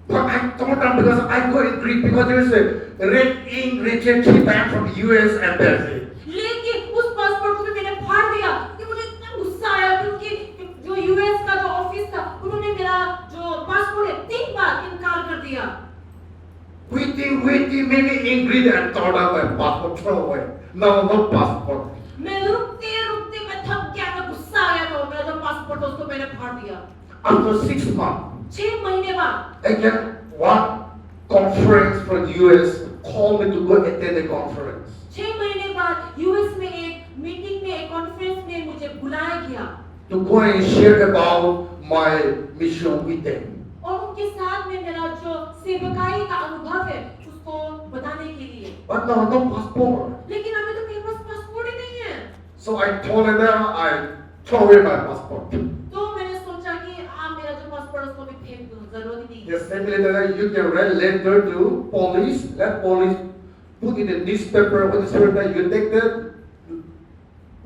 But I thought that because I got it Greek because there is a red ink rejected back from US embassy. लेकिन उस पासपोर्ट को भी मैंने फाड़ दिया कि मुझे इतना गुस्सा आया क्योंकि जो यूएस का जो ऑफिस था उन्होंने मेरा जो पासपोर्ट है 3 बार इनकार कर दिया। Waiting, maybe angry and thought of my passport throw away. No passport. मैं रुकते मैं थक गया, मैं गुस्सा आया तो मेरा जो पासपोर्ट है उसको मैंने फाड़ दिया। After 6 months, 6 महीने बाद again one conference from US called me to go attend the conference. 6 महीने बाद यूएस में एक मीटिंग में, एक कॉन्फ्रेंस में मुझे बुलाया गया To go and share about my mission with them. और उनके साथ में मेरा जो सेवकाई का अनुभव है उसको बताने के लिए। But no passport. लेकिन अभी तो मेरे पास पासपोर्ट ही नहीं है। So I told them I throw away my passport. तो मैंने सोचा कि मेरा जो पासपोर्ट है उसको भी फेंक दूं, जरूरत ही नहीं है। Yes, simply that you can write letter to police. Let police put in the newspaper. What newspaper you take the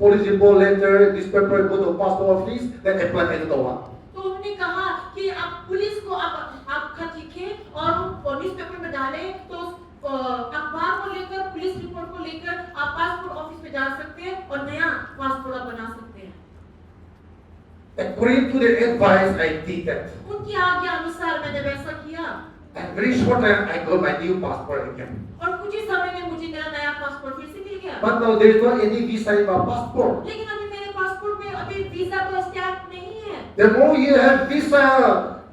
police report letter, newspaper, go to passport office, then apply another one. तो उन्होंने कहा कि आप पुलिस को आप खत लिखें और न्यूज़पेपर में डालें, तो अखबार को लेकर, पुलिस रिपोर्ट को लेकर आप पासपोर्ट ऑफिस में जा सकते हैं और नया पासपोर्ट आप बना सकते हैं। According to their advice, I did that. उनकी आज्ञा अनुसार मैंने वैसा किया And very short time, I got my new passport again. और कुछ ही समय में मुझे मेरा नया पासपोर्ट फिर से मिल गया। But now there is not any visa in my passport. लेकिन अभी मेरे पासपोर्ट में अभी वीजा का स्टैम्प नहीं है। The more you have visa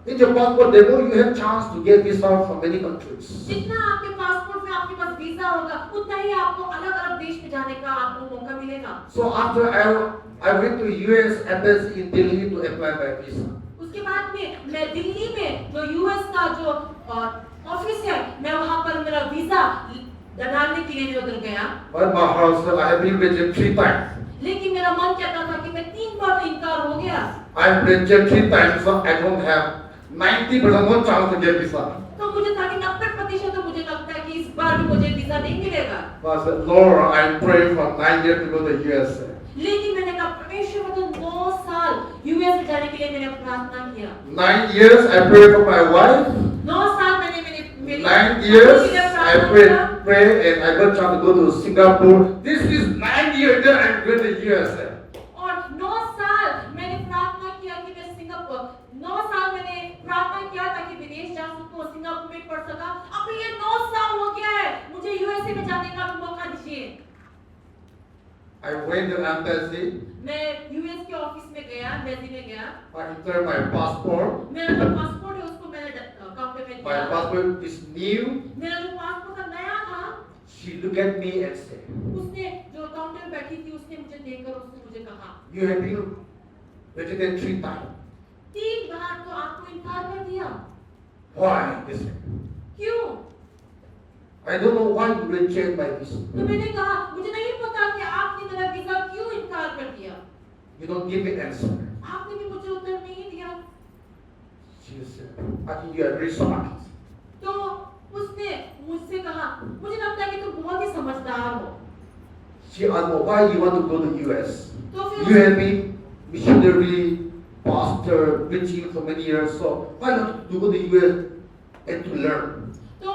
in your passport, the more you have chance to get visa from many countries. जितना आपके पासपोर्ट में आपके पास वीजा होगा उतना ही आपको अलग-अलग देश में जाने का आपको मौका मिलेगा। So after I went to US embassy in Delhi to apply my visa. उसके बाद में मैं दिल्ली में जो यूएस का जो ऑफिस है, मैं वहां पर मेरा वीजा डालने के लिए उधर गया। But my house, I have been rejected 3 times. लेकिन मेरा मन कहता था कि मैं 3 बार तो इनकार हो गया। I am rejected 3 times, so I don't have 90% more chance to get visa. तो मुझे था कि 90% तो मुझे लगता है कि इस बार भी मुझे वीजा नहीं मिलेगा। But I said, Lord, I pray for 9 years to go to USA. लेकिन मैंने कहा परमेश्वर मुझे 9 साल यूएस जाने के लिए मैंने प्रार्थना किया। 9 years I prayed for my wife. 9 साल मैंने मेरी 9 years I pray and I got chance to go to Singapore. This is 9 years that I'm going to USA. और 9 साल मैंने प्रार्थना किया कि मैं सिंगापुर, 9 साल मैंने प्रार्थना किया ताकि विदेश जा सकूं और सिंगापुर में पढ़ सका। अब ये 9 साल हो गया है, मुझे यूएसए में जाने का मौका दीजिए। I went to embassy. मैं यूएस के ऑफिस में गया, एम्बेसी में गया। I entered my passport. मेरा जो पासपोर्ट है उसको मैंने काउंटर में My दिया। passport is new. मेरा जो पासपोर्ट का नया था, She looked at me and said, उसने जो काउंटर में बैठी थी उसने मुझे देखकर उसने मुझे कहा, you have been rejected 3 times. 3 बार तो आपको इनकार कर दिया। Why? He said, क्यों? I don't know why you reject my visa. तो मैंने कहा मुझे नहीं पता कि आपने मेरा वीजा क्यों इनकार कर दिया। You don't give me answer. आपने भी मुझे उत्तर नहीं दिया। She said, I think you are very smart. तो उसने मुझसे कहा मुझे लगता है कि तुम बहुत ही समझदार हो। She asked me, why you want to go to US? तो फिर You have been missionary, pastor, preaching for many years, so why not you go to US and to learn? तो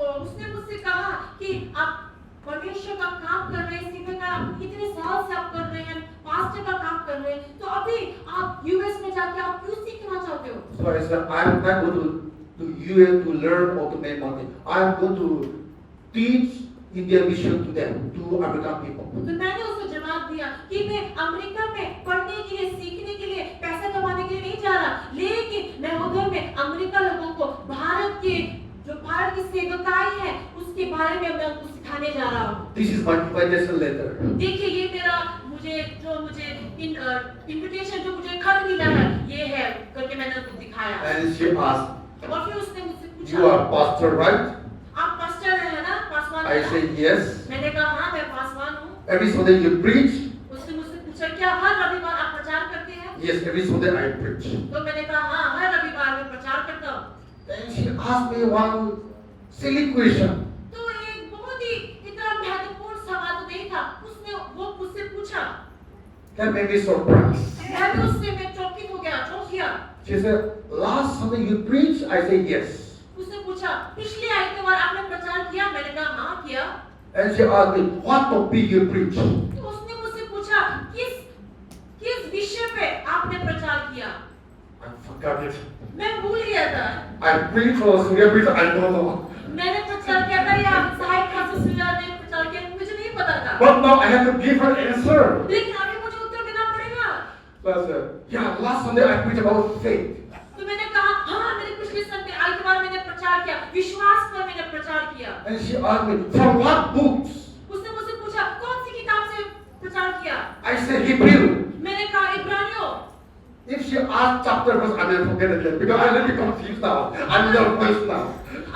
उसने मुझसे कहा कि आप परमेश्वर का काम कर रहे हैं, सेवा का इतने साल से आप कर रहे हैं, पास्टर का काम कर रहे हैं, तो अभी आप यूएस में जाके आप क्यों सीखना चाहते हो? So I said, I am not going to US to learn or to make money. I am going to teach Indian mission to them, to American people. तो मैंने उसको जवाब दिया कि मैं अमेरिका में पढ़ने के लिए, सीखने के लिए, पैसा कमाने के लिए नहीं जा रहा, लेकिन मैं उधर में अमेरिका लोगों को भारत की सेवकाई है उसके बारे में मैं उनको सिखाने जा रहा हूँ। This is my invitation letter. देखिए ये मेरा मुझे इनविटेशन जो मुझे खत मिला है ये है करके मैंने उसको दिखाया। And she asked, और फिर उसने मुझसे पूछा you are pastor, right? आप पास्टर हैं ना, पासवान I हैं ना? said, yes. मैंने कहा हाँ मैं पासवान हूँ। Every Sunday you preach? उसने मुझसे पूछा क्या हर रविवार आप प्रचार करते हैं? Yes, every Sunday I preach. तो मैंने कहा हाँ हर रविवार में प्रचार करता हूँ। Then she asked me one silly question. That made me surprised. मैं भी उससे मैं चौंकित हो गया, चौंक गया। She said, last Sunday you preached? I said, yes. उसने पूछा, पिछले आइतवार आपने प्रचार किया? मैंने कहा हाँ किया। And she asked me, what topic you preach? तो उसने मुझसे पूछा, किस विषय पे आपने प्रचार किया? I forgot it. मैं भूल गया था। I preached or Surya preached, I don't know. मैंने प्रचार किया था या सहायक खास सूर्या ने प्रचार किया, मुझे नहीं पता था। But now I have to give her answer. लेकिन अभी मुझे उत्तर देना पड़ेगा। So I said, yeah, last Sunday I preached about faith. तो मैंने कहा, हाँ मैंने पिछले संडे आइतवार मैंने प्रचार किया, विश्वास पर मैंने प्रचार किया। And she asked me, from what books? उसने मुझसे पूछा, कौन सी किताब से प्रचार किया? I said, Hebrew. मैंने कहा इब्रानियों। If she asked chapter verse, I will forget again because I'm a little confused now. I'm in voice now.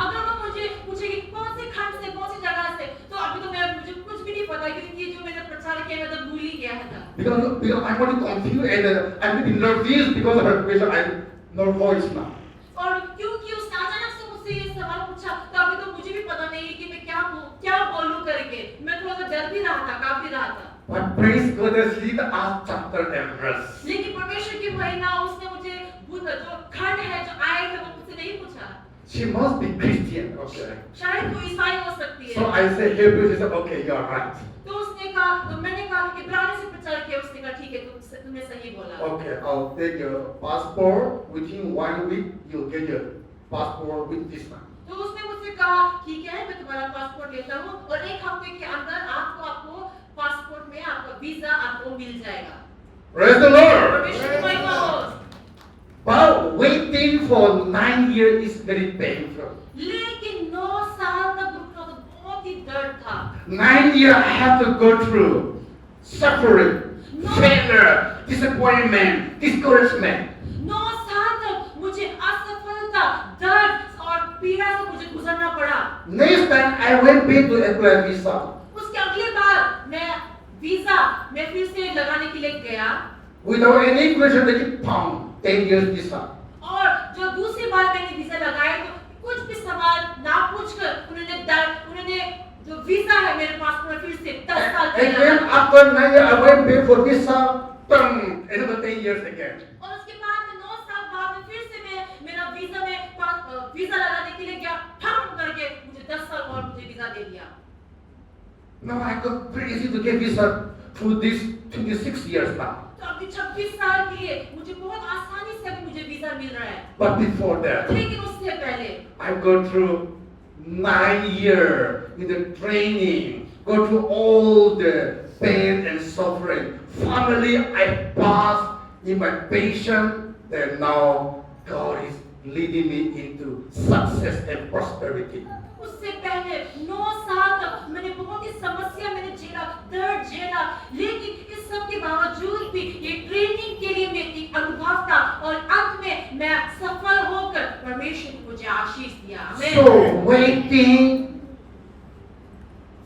अगर वो मुझे पूछेगी कौन से खंड से, कौन सी जगह से, तो अभी तो मुझे कुछ भी नहीं पता क्योंकि जो मैंने प्रचार किया मैं तो भूल ही गया था। Because I'm going to confuse and I'm really nervous because of her question. I'm nervous now. और क्योंकि उसने अचानक से मुझसे ये सवाल पूछा, तो अभी तो मुझे भी पता नहीं है कि मैं क्या बोलूं करके। मैं थोड़ा सा डर भी रहा था, कांप भी रहा था। But praise God that she did ask chapter and verse. लेकिन परमेश्वर की महिमा उसने मुझे जो खंड है जो आए थे वो मुझसे नहीं पूछा। She must be Christian, okay. शायद वो ईसाई हो सकती है। So I said Hebrew. She said, okay, you are right. तो उसने कहा, तो मैंने कहा कि इब्रानी से प्रचार किया। उसने कहा ठीक है, तुमने सही बोला। Okay, I'll take your passport. Within 1 week, you'll get your passport with this one. तो उसने मुझसे कहा ठीक है, मैं तुम्हारा पासपोर्ट लेता हूँ और एक हफ्ते के अंदर आपको पासपोर्ट में आपका वीजा आपको मिल जाएगा। Praise the Lord. परमेश्वर की महिमा हो। But waiting for 9 years is very painful. लेकिन 9 साल तक रुकना तो बहुत ही दर्द था। 9 years I have to go through suffering, failure, disappointment, discouragement. 9 साल तक मुझे असफलता, दर्द और पीड़ा से मुझे गुजरना पड़ा। Next time I went back to apply visa. उसके अगली बार मैं वीजा मैं फिर से लगाने के लिए गया Without any question, they keep pound 10 years visa. और जो दूसरी बार मैंने वीजा लगाया तो कुछ भी सवाल ना पूछकर उन्होंने जो वीजा है मेरे पास में फिर से 10 साल के लिए Again, लगा। after 9 years, I went back for visa. Another 10 years again. और उसके बाद में 9 साल बाद में फिर से मैं मेरा वीजा लगाने के लिए गया, ठम करके मुझे 10 साल और मुझे वीजा दे दिया। Now I got very easy to get visa through this 26 years now. तो अभी 26 साल के लिए मुझे बहुत आसानी से अभी मुझे वीजा मिल रहा है। But before that, लेकिन उससे पहले I go through 9 years in the training, go through all the pain and suffering. Finally, I passed in my patience. Then now God is leading me into success and prosperity. उससे पहले 9 साल तक मैंने बहुत ही समस्या मैंने झेला, दर्द झेला, लेकिन इस सब के बावजूद भी ये ट्रेनिंग के लिए मेरी अनुभव था और अंत में मैं सफल होकर परमेश्वर ने मुझे आशीष दिया। आमीन। So waiting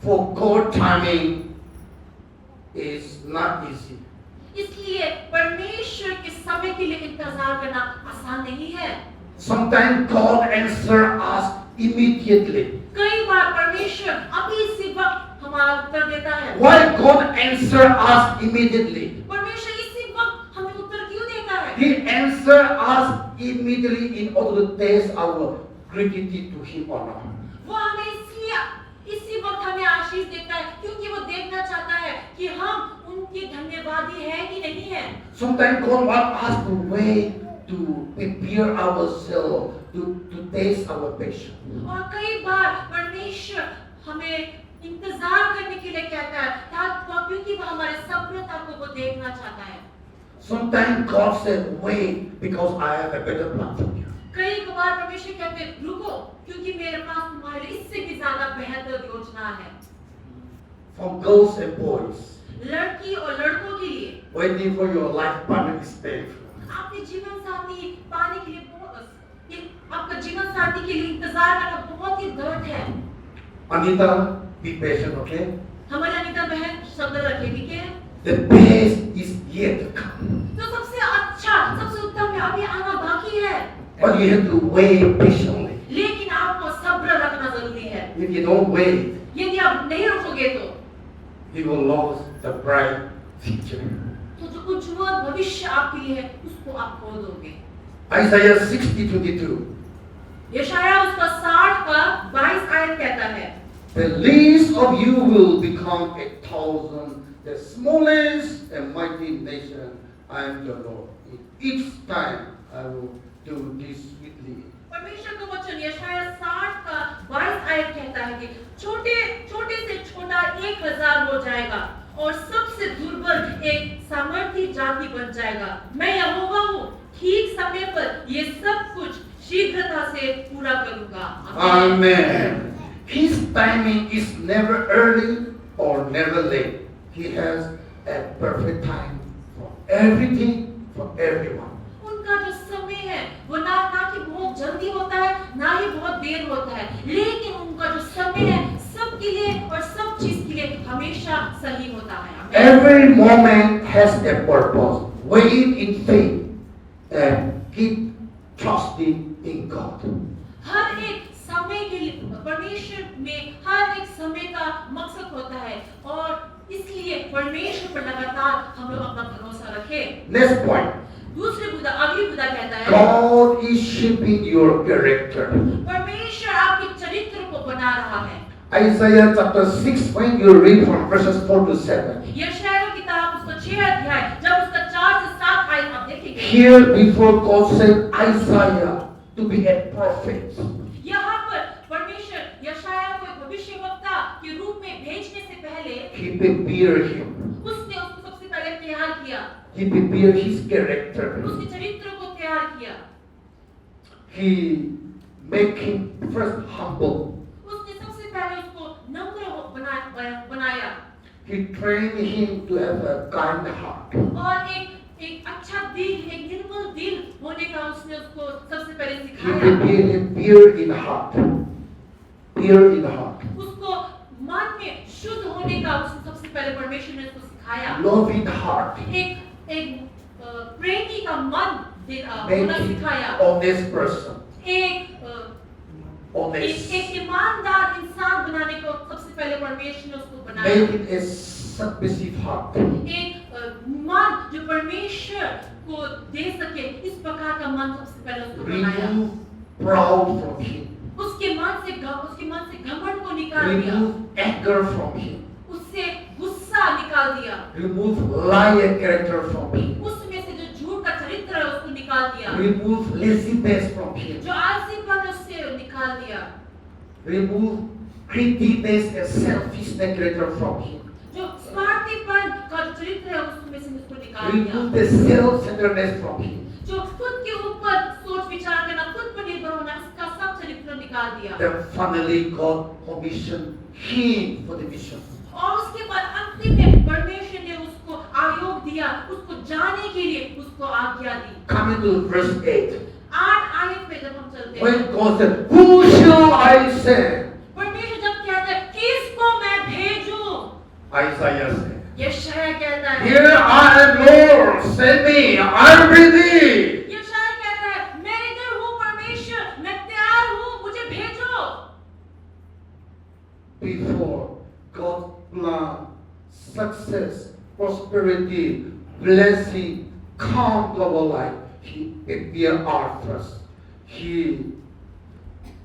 for God timing is not easy. इसलिए परमेश्वर के समय के लिए इंतजार करना आसान नहीं है। Sometimes God answer us immediately. कई बार परमेश्वर अभी इसी वक्त हमारा उत्तर देता है। Why God answer us immediately? परमेश्वर इसी वक्त हमें उत्तर क्यों देता है? He answer us immediately in order to test our gratitude to Him or not. वो हमें इसलिए इसी वक्त हमें आशीष देता है क्योंकि वो देखना चाहता है कि हम उनके धन्यवादी हैं कि नहीं हैं। Sometimes God wants us to wait to prepare ourselves to taste our patience. और कई बार परमेश्वर हमें इंतजार करने के लिए कहता है क्योंकि वो हमारे सभ्यता को वो देखना चाहता है। Sometimes God said, wait because I have a better plan for you. कई बार परमेश्वर कहते हैं रुको क्योंकि मेरे पास तुम्हारे लिए इससे भी ज्यादा बेहतर योजना है। For girls and boys, लड़की और लड़कों के लिए waiting for your life partner is painful. आपके जीवन साथी पाने के लिए आपका जीवन साथी के लिए इंतजार करना बहुत ही दर्द है। Anita, be patient, okay? हमारी अनीता बहन सब्र रखेगी क्या? The best is yet to come. तो सबसे अच्छा, सबसे उत्तम में अभी आना बाकी है। But you have to wait patiently. लेकिन आपको सब्र रखना जरूरी है। If you don't wait, यदि आप नहीं रुकोगे तो you will lose the bright future. जो उज्जवल भविष्य आपके लिए है, उसको आप खो दोगे। Isaiah 60:22. यशायाह उसका 60 का 22 आयत कहता है, The least of you will become 1,000, the smallest and mighty nation. I am the Lord. Each time I will do this sweetly. परमेश्वर का वचन यशायाह 60 का 22 आयत कहता है कि छोटे छोटे से छोटा 1,000 हो जाएगा और सबसे दुर्बल एक सामर्थी जाति बन जाएगा। मैं यहोवा हूँ, ठीक समय पर ये सब कुछ शीघ्रता से पूरा करूंगा। Amen. His timing is never early or never late. He has a perfect time for everything, for everyone. उनका जो समय है वो ना कि बहुत जल्दी होता है, ना ही बहुत देर होता है, लेकिन उनका जो समय है सबके लिए और सब चीज के लिए हमेशा सही होता है। Every moment has a purpose. Wait in faith and keep trusting in God. हर एक समय के लिए परमेश्वर में हर एक समय का मकसद होता है और इसलिए परमेश्वर पर लगातार हम लोग अपना भरोसा रखें। Next point. दूसरे बुदा अगली बुदा कहता है, God is shaping your character. परमेश्वर आपके चरित्र को बना रहा है। Isaiah chapter 6, when you read from verses 4 to 7. यशायाह की किताब उसका 6 अध्याय जब उसका 4 से 7 आयत आप देखेंगे, Here before God said Isaiah to be a prophet. यहाँ पर परमेश्वर यशायाह को एक भविष्यवक्ता के रूप में भेजने से पहले He prepared him. उसने उसको सबसे पहले तैयार किया, He prepared his character. उसके चरित्र को तैयार किया, He made him first humble. उसने सबसे पहले उसको नम्र बनाया He trained him to have a kind heart. और एक अच्छा दिल, एक निर्मल दिल होने का उसने उसको सबसे पहले He सिखाया। prepared him pure in heart. Pure in heart. उसको मन में शुद्ध होने का उसने सबसे पहले परमेश्वर ने उसको सिखाया। Loving heart. एक प्रेमी का मन Make होना him सिखाया। honest person. Honest. एक ईमानदार इंसान बनाने को सबसे पहले परमेश्वर ने उसको बनाया। Make it a submissive heart. एक मन जो परमेश्वर को दे सके इस प्रकार का मन सबसे पहले उसको बनाया। Remove proud from him. उसके मन से घमंड को निकाल दिया, Remove anger from him. उससे गुस्सा निकाल दिया, Remove liar character from him. उसमें से जो झूठ का चरित्र है उसको निकाल दिया, Remove laziness from him. जो आलसीपन है उससे निकाल दिया, Remove greediness and selfishness character from him. जो स्वार्थीपन का जो चरित्र है उसमें से उसको निकाल दिया, Remove the self-centeredness from him. जो खुद के ऊपर सोच विचार करना, खुद पर निर्भर होना, इसका सब चरित्र निकाल दिया। Then finally God commissioned him for the mission. और उसके बाद अंतिम में परमेश्वर ने उसको आयोग दिया, उसको जाने के लिए उसको आज्ञा दी। Coming to verse 8. 8 आयत पे जब हम चलते हैं, When God said, who shall I send? परमेश्वर जब कहता है किसको मैं भेजूं, Isaiah said, यशायाह कहता है, here I am Lord, send me, I am ready. यशायाह कहता है मैं इधर हूँ परमेश्वर, मैं तैयार हूँ, मुझे भेजो। Before God's plan, success, prosperity, blessing come to our life, He prepared our first. He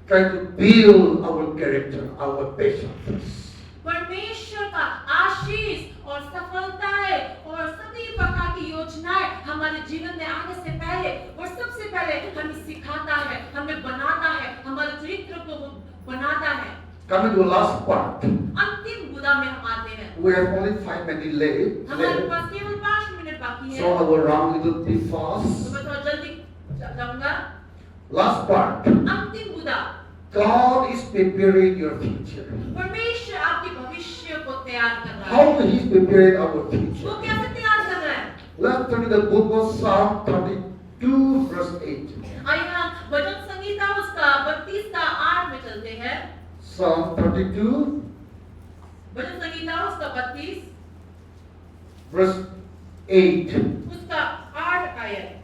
tried to build our character, our passion first. परमेश्वर का आशीष और सफलताएं और सभी प्रकार की योजनाएं हमारे जीवन में आने से पहले और सबसे पहले हमें सिखाता है, हमें बनाता है, हमारे चरित्र को बनाता है। Coming to the last part, अंतिम बुदा में हम आते हैं। we have only 5 minutes left, हमारे पास केवल 5 मिनट बाकी है, so I will run a little bit तो fast. मैं थोड़ा जल्दी जाऊंगा। Last part, अंतिम बुदा, God is preparing your future. परमेश्वर आपके भविष्य को तैयार कर रहा है। How He is preparing our वो future? कैसे तैयार कर रहा है? Let's turn to the book of Psalm 32, verse 8. आइए हम भजन संगीता उसका 32 का 8 में चलते हैं। Psalm 32, भजन संगीता उसका 32 verse 8. उसका 8 आयत।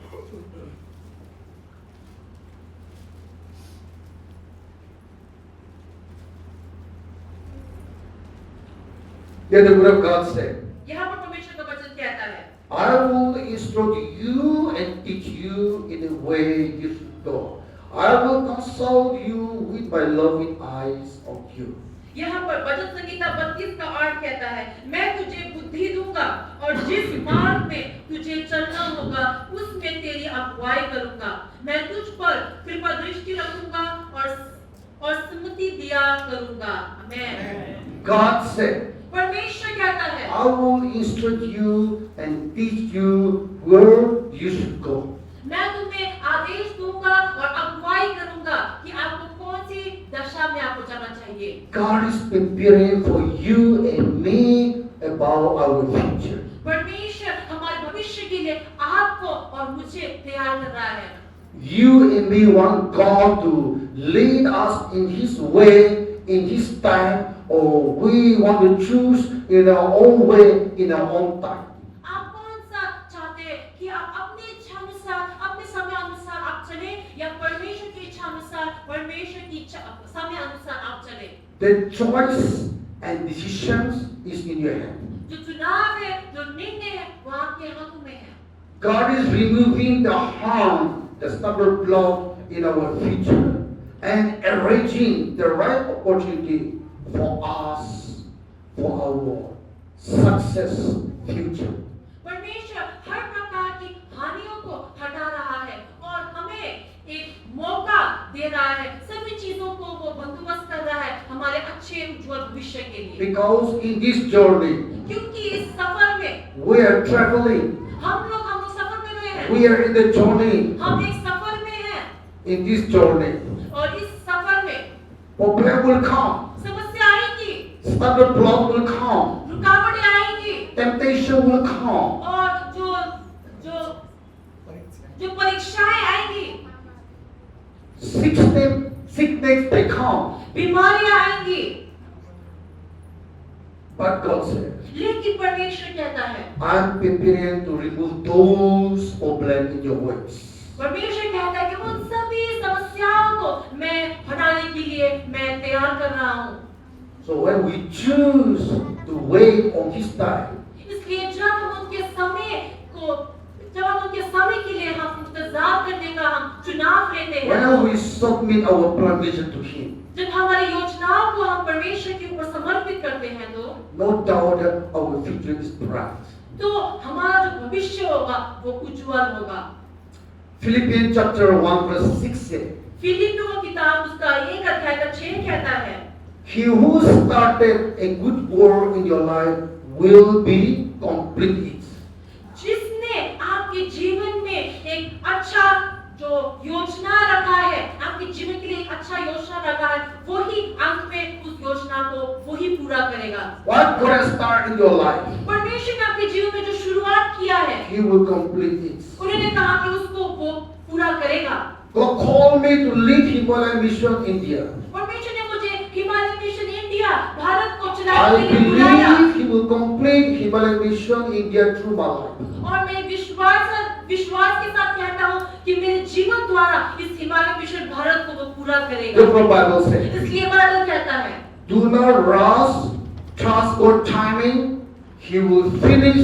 Here the word of God said, यहाँ पर परमेश्वर का वचन कहता है, I will instruct you and teach you in the way you should go. I will console you with my loving eyes on you. यहाँ पर भजन संहिता 32 का 8 कहता है, मैं तुझे बुद्धि दूंगा और जिस मार्ग में तुझे चलना होगा उसमें तेरी अगुवाई करूंगा। मैं तुझ पर कृपा दृष्टि रखूंगा और सम्मति दिया करूंगा। आमेन। God said, परमेश्वर कहता है, I will instruct you and teach you where you should go. मैं तुम्हें आदेश दूंगा और अगुवाई करूंगा कि आपको कौन सी दशा में आपको जाना चाहिए। God is preparing for you and me about our future. परमेश्वर हमारे भविष्य के लिए आपको और मुझे तैयार कर रहा है। You and me want God to lead us in His way, in His time, or we want to choose in our own way, in our own time. आप कौन सा चाहते हैं कि आप अपनी इच्छा अनुसार, अपने समय अनुसार आप चले या परमेश्वर की इच्छा अनुसार, परमेश्वर की इच्छा समय अनुसार आप चले। The choice and decisions is in your hand. जो चुनाव है, जो निर्णय है, वो आपके हाथों में है। God is removing the harm, the stubborn block in our future and arranging the right opportunity for us, for our success future. परमेश्वर हर प्रकार की हानियों को हटा रहा है और हमें एक मौका दे रहा है। सभी चीजों को वो बंदोबस्त कर रहा है हमारे अच्छे उज्जवल भविष्य के लिए। Because in this journey, क्योंकि इस सफर में we are traveling, हम लोग सफर में रहे हैं। we are in the journey, हम एक सफर में हैं in this journey. और इस सफर में Problem will come, समस्या आएगी, stubborn block will come, रुकावटें आएंगी temptation will come. और जो जो जो परीक्षाएं आएंगी, Sickness may come, बीमारियां आएंगी, but God said, लेकिन परमेश्वर कहता है, I'm preparing to remove those problems in your ways. परमेश्वर कहता है कि उन सभी समस्याओं को मैं हटाने के लिए मैं तैयार कर रहा हूँ। So when we choose to wait on His time, इसलिए जब हम उनके समय के लिए हम इंतजार करने का हम चुनाव लेते हैं, when we submit our plan vision to Him, जब हमारी योजनाओं को हम परमेश्वर के ऊपर समर्पित करते हैं no doubt that our future is bright. तो हमारा जो भविष्य होगा वो उज्जवल होगा। Philippians chapter 1 verse 6 says, फिलिपियों की किताब उसका 1 अध्याय का 6 कहता है, He who started a good work in your life will be complete it. जिसने आपके जीवन में एक अच्छा जो योजना रखा है, आपके जीवन के लिए एक अच्छा योजना रखा है, वही अंत में उस योजना को वही पूरा करेगा। What God has started in your life, परमेश्वर ने आपके जीवन में जो शुरुआत किया है, He will complete it. उन्होंने कहा कि उसको वो पूरा करेगा। God called me to lead Himalayan Mission India. परमेश्वर ने मुझे हिमालय मिशन इंडिया भारत को I चलाने के लिए बुलाया believe He will complete Himalayan Mission India through my life. और मैं विश्वास के साथ कहता हूँ कि मेरे जीवन द्वारा इस हिमालय मिशन भारत को वो पूरा करेगा। Therefore, Bible says, इसलिए बाइबल कहता है, do not rush, trust God timing. He will finish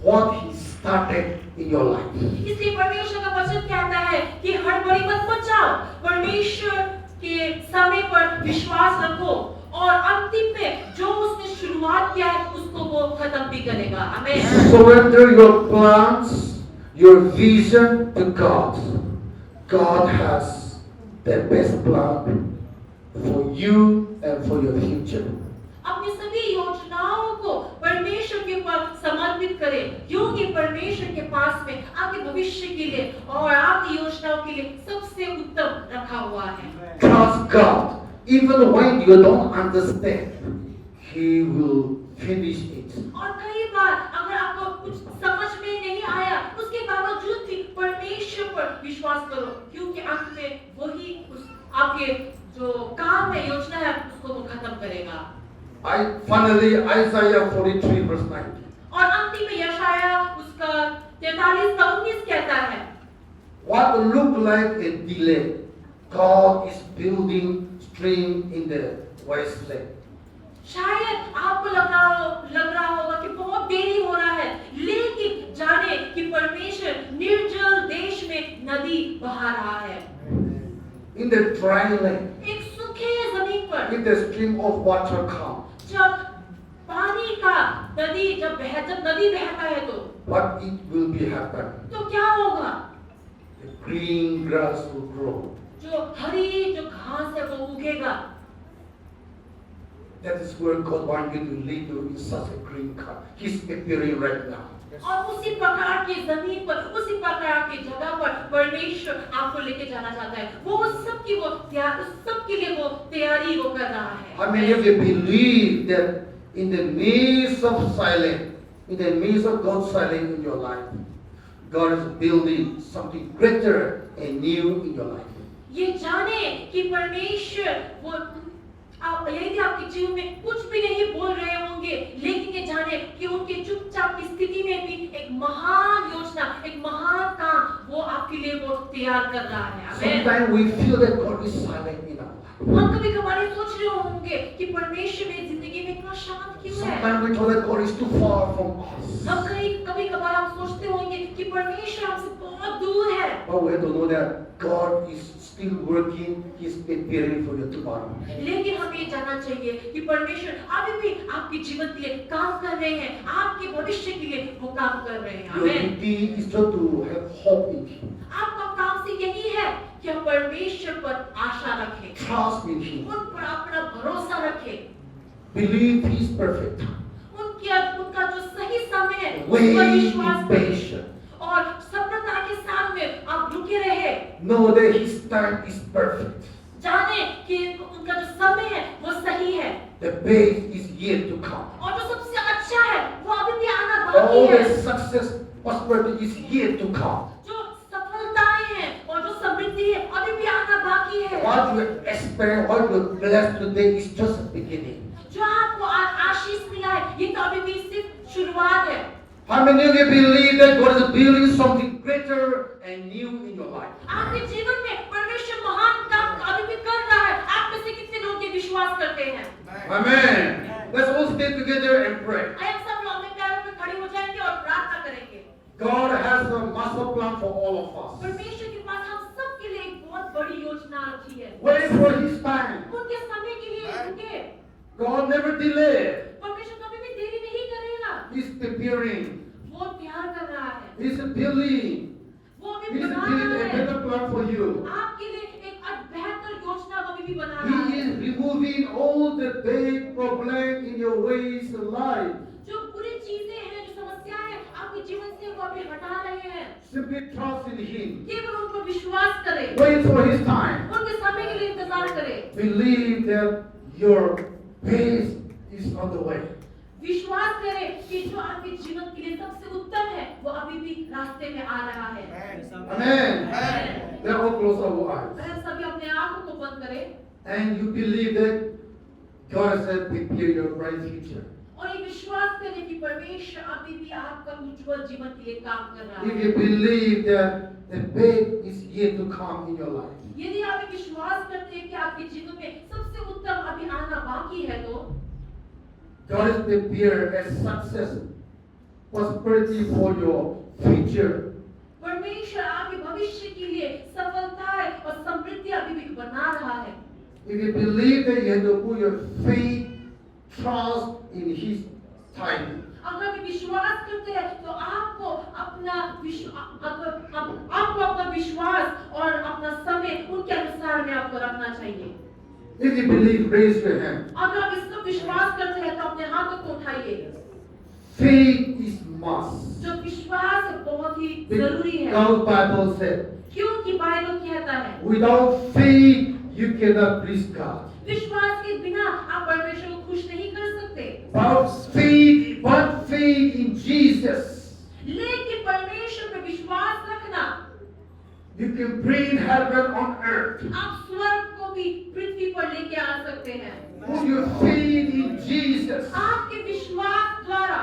what He started in your life. इसलिए परमेश्वर का वचन कहता है कि हड़बड़ी मत मचाओ, परमेश्वर के समय पर विश्वास रखो और अंतिम में जो उसने शुरुआत किया है उसको वो खत्म भी करेगा। आमीन। Surrender your plans, your vision to God. God has the best plan for you and for your future. अपनी सभी योजनाओं को परमेश्वर के पास समर्पित करें, क्योंकि परमेश्वर के पास में आपके भविष्य के लिए और आपकी योजनाओं के लिए सबसे उत्तम रखा हुआ है। Trust God, even when you don't understand, He will finish it. और कई बार अगर आपको कुछ समझ में नहीं आया, उसके बावजूद भी परमेश्वर पर विश्वास करो, क्योंकि अंत में वही आपके जो काम है, योजना है, उसको वो खत्म करेगा। Finally, Isaiah 43 verse 19. और अंतिम में यशाया उसका 43 का 19 कहता है, What looked like a delay, God is building stream in the wasteland. शायद आपको लग रहा होगा कि बहुत देरी हो रहा है, लेकिन जाने कि परमेश्वर निर्जल देश में नदी बहा रहा है, In the dry land, एक सूखे जमीन पर if the stream of water comes, जब पानी का नदी जब नदी बहता है what it will be happen? तो क्या होगा? The green grass will grow. जो हरी जो घास है वो उगेगा। That is where God wants you to live in such a green color. He's appearing right now. और उसी प्रकार की जमीन पर, उसी प्रकार की जगह पर परमेश्वर आपको लेके जाना चाहता है। वो उस सब के लिए वो तैयारी वो कर रहा है। How many of you believe that in the midst of silence, in the midst of God's silence in your life, God is building something greater and new in your life? ये जाने कि परमेश्वर वो यदि आपके जीवन में कुछ भी नहीं बोल रहे होंगे, लेकिन ये जाने कि उनके चुपचाप की स्थिति में भी एक महान योजना, एक महान काम वो आपके लिए वो तैयार कर रहा है। आमीन। Sometimes we feel that God is silent in our life. हम कभी कभार सोच रहे होंगे कि परमेश्वर मेरी जिंदगी में इतना शांत क्यों है? Sometimes we thought that God is too far from us. हम कभी कभार हम सोचते होंगे कि परमेश्वर हमसे बहुत दूर है। But we have to know that God is still working. He's preparing for your tomorrow. लेकिन हमें ये जानना चाहिए कि परमेश्वर अभी भी आपके जीवन के लिए काम कर रहे हैं, आपके भविष्य के लिए वो काम कर रहे हैं। Your आमीन। duty is just to have hope in Him. आपका काम से यही है कि हम परमेश्वर पर आशा रखें, Trust in Him. उन पर अपना भरोसा रखें, Believe His perfect time. उनका जो सही समय है उस Wait पर in विश्वास करें patience. और सफलता के साथ में आप रुके रहे। Know that His time is perfect. जाने कि उनका जो समय है वो सही है The best is yet to come. और जो सबसे अच्छा है वो अभी भी आना बाकी All है। the success, prosperity is yet to come. जो सफलताएं हैं और जो समृद्धि है अभी भी आना बाकी है। What you expect, what you blessed today is just the beginning. जो आपको आशीष मिला है ये तो अभी भी सिर्फ शुरुआत है। How many of you believe that God is building something greater and new in your life? आपके जीवन में परमेश्वर महान काम अभी भी कर रहा है। आप में से कितने लोग ये विश्वास करते हैं? Amen. Let's all stay together and pray. आइए हम सब लोग अपने पैरों पे खड़े हो जाएंगे और प्रार्थना करेंगे। God has a master plan for all of us. परमेश्वर के पास हम सब के लिए एक बहुत बड़ी योजना रखी है। Wait for His time. उनके समय के लिए रुके। God never delays. परमेश्वर कभी भी देरी नहीं करेगा। He's preparing. वो प्यार कर रहा है। He's building. वो अभी He's बना building रहा a है। better plan for you. आपके लिए एक बेहतर योजना वो अभी भी बना रहा He है। is removing all the big problems in your ways of life. जो बुरी चीजें हैं, जो समस्याएं हैं, आपके जीवन से वो अभी हटा रहे हैं। Simply trust in Him. केवल उन पर विश्वास करें। Wait for His time. उनके समय के लिए इंतजार करें। Believe that your best is on the way. विश्वास करें कि जो आपके जीवन के लिए सबसे उत्तम है वो अभी भी रास्ते में आ रहा है। Amen. Let all close our eyes. वह सभी अपने आंखों को बंद करें And you believe that God has prepared your bright future. और ये विश्वास करें कि परमेश्वर अभी भी आपका उज्जवल जीवन के लिए काम कर रहा If है। you believe that the best is yet to come in your life. यदि आप ये विश्वास करते हैं कि आपके जीवन में सबसे उत्तम अभी आना बाकी है तो God has prepared a success, prosperity for your future. परमेश्वर आपके भविष्य के लिए सफलताएं और समृद्धि अभी भी बना रहा है। If you believe that you have to put your faith, trust in His timing. अगर आप विश्वास करते हैं तो आपको अपना विश्वास और अपना समय उनके अनुसार में आपको रखना चाहिए। If you believe, raise your hand. अगर आप इसका विश्वास करते हैं तो अपने हाथों को उठाइए। Faith is must. जो विश्वास है बहुत ही जरूरी है। God's Bible said, क्योंकि बाइबल कहता है without faith you cannot please God. विश्वास के बिना आप परमेश्वर को खुश नहीं कर सकते। But faith in Jesus. लेकिन परमेश्वर पर विश्वास रखना You can bring heaven on earth. आप स्वर्ग को भी पृथ्वी पर लेके आ सकते हैं। Put your faith in Jesus. आपके विश्वास द्वारा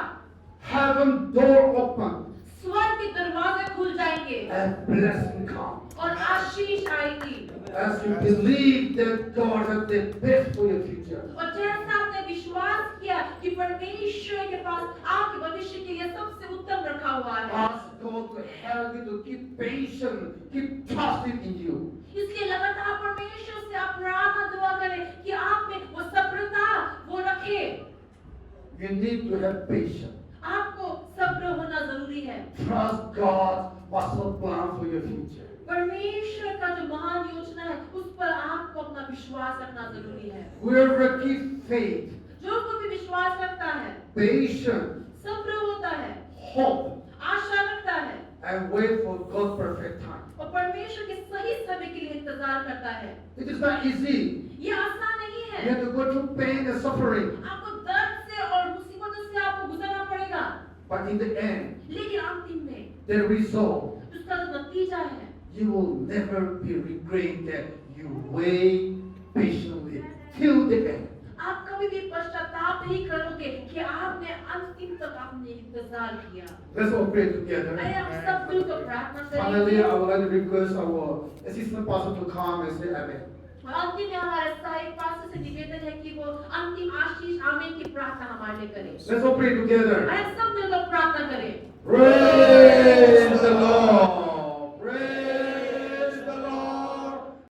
Heaven door open स्वर्ग के दरवाजे खुल जाएंगे and blessing come. और आशीष आएगी। As you believe that God has the best for your future. और जैसा आपने विश्वास किया कि परमेश्वर के पास आपके भविष्य के लिए सबसे उत्तम रखा हुआ है। Ask God to help you to keep patient, keep trusting in you. इसलिए लगातार परमेश्वर से आप प्रार्थना दुआ करें कि आप में वो सब्रता वो रखे। You need to have patience. आपको सब्र होना जरूरी है। Trust God's master plan for your future. परमेश्वर का जो महान योजना है उस पर आपको अपना विश्वास रखना जरूरी है। Whoever keeps faith, जो कोई भी विश्वास रखता है, patience, सब्र होता है, hope, आशा रखता है and wait for God's perfect time. और परमेश्वर के सही समय के लिए इंतजार करता है। It is not easy. ये आसान नहीं You है। have to go through pain and suffering. आपको दर्द से और मुसीबतों से आपको गुजरना पड़ेगा, But in the end, लेकिन अंतिम में the result, उसका जो नतीजा है, you will never be regret that you wait patiently till the end. आप कभी भी पश्चाताप नहीं करोगे कि आपने अंतिम तक आपने इंतजार किया। Let's all pray अरे together. आप सब मिलकर प्रार्थना Finally, करेंगे। I would like to request our assistant pastor to come and say amen. और अंतिम में हमारे सहायक पास्टर से निवेदन है कि वो अंतिम आशीष आमीन की प्रार्थना हमारे लिए करें। Let's all pray together. अरे सब मिलकर प्रार्थना करें। Praise the Lord.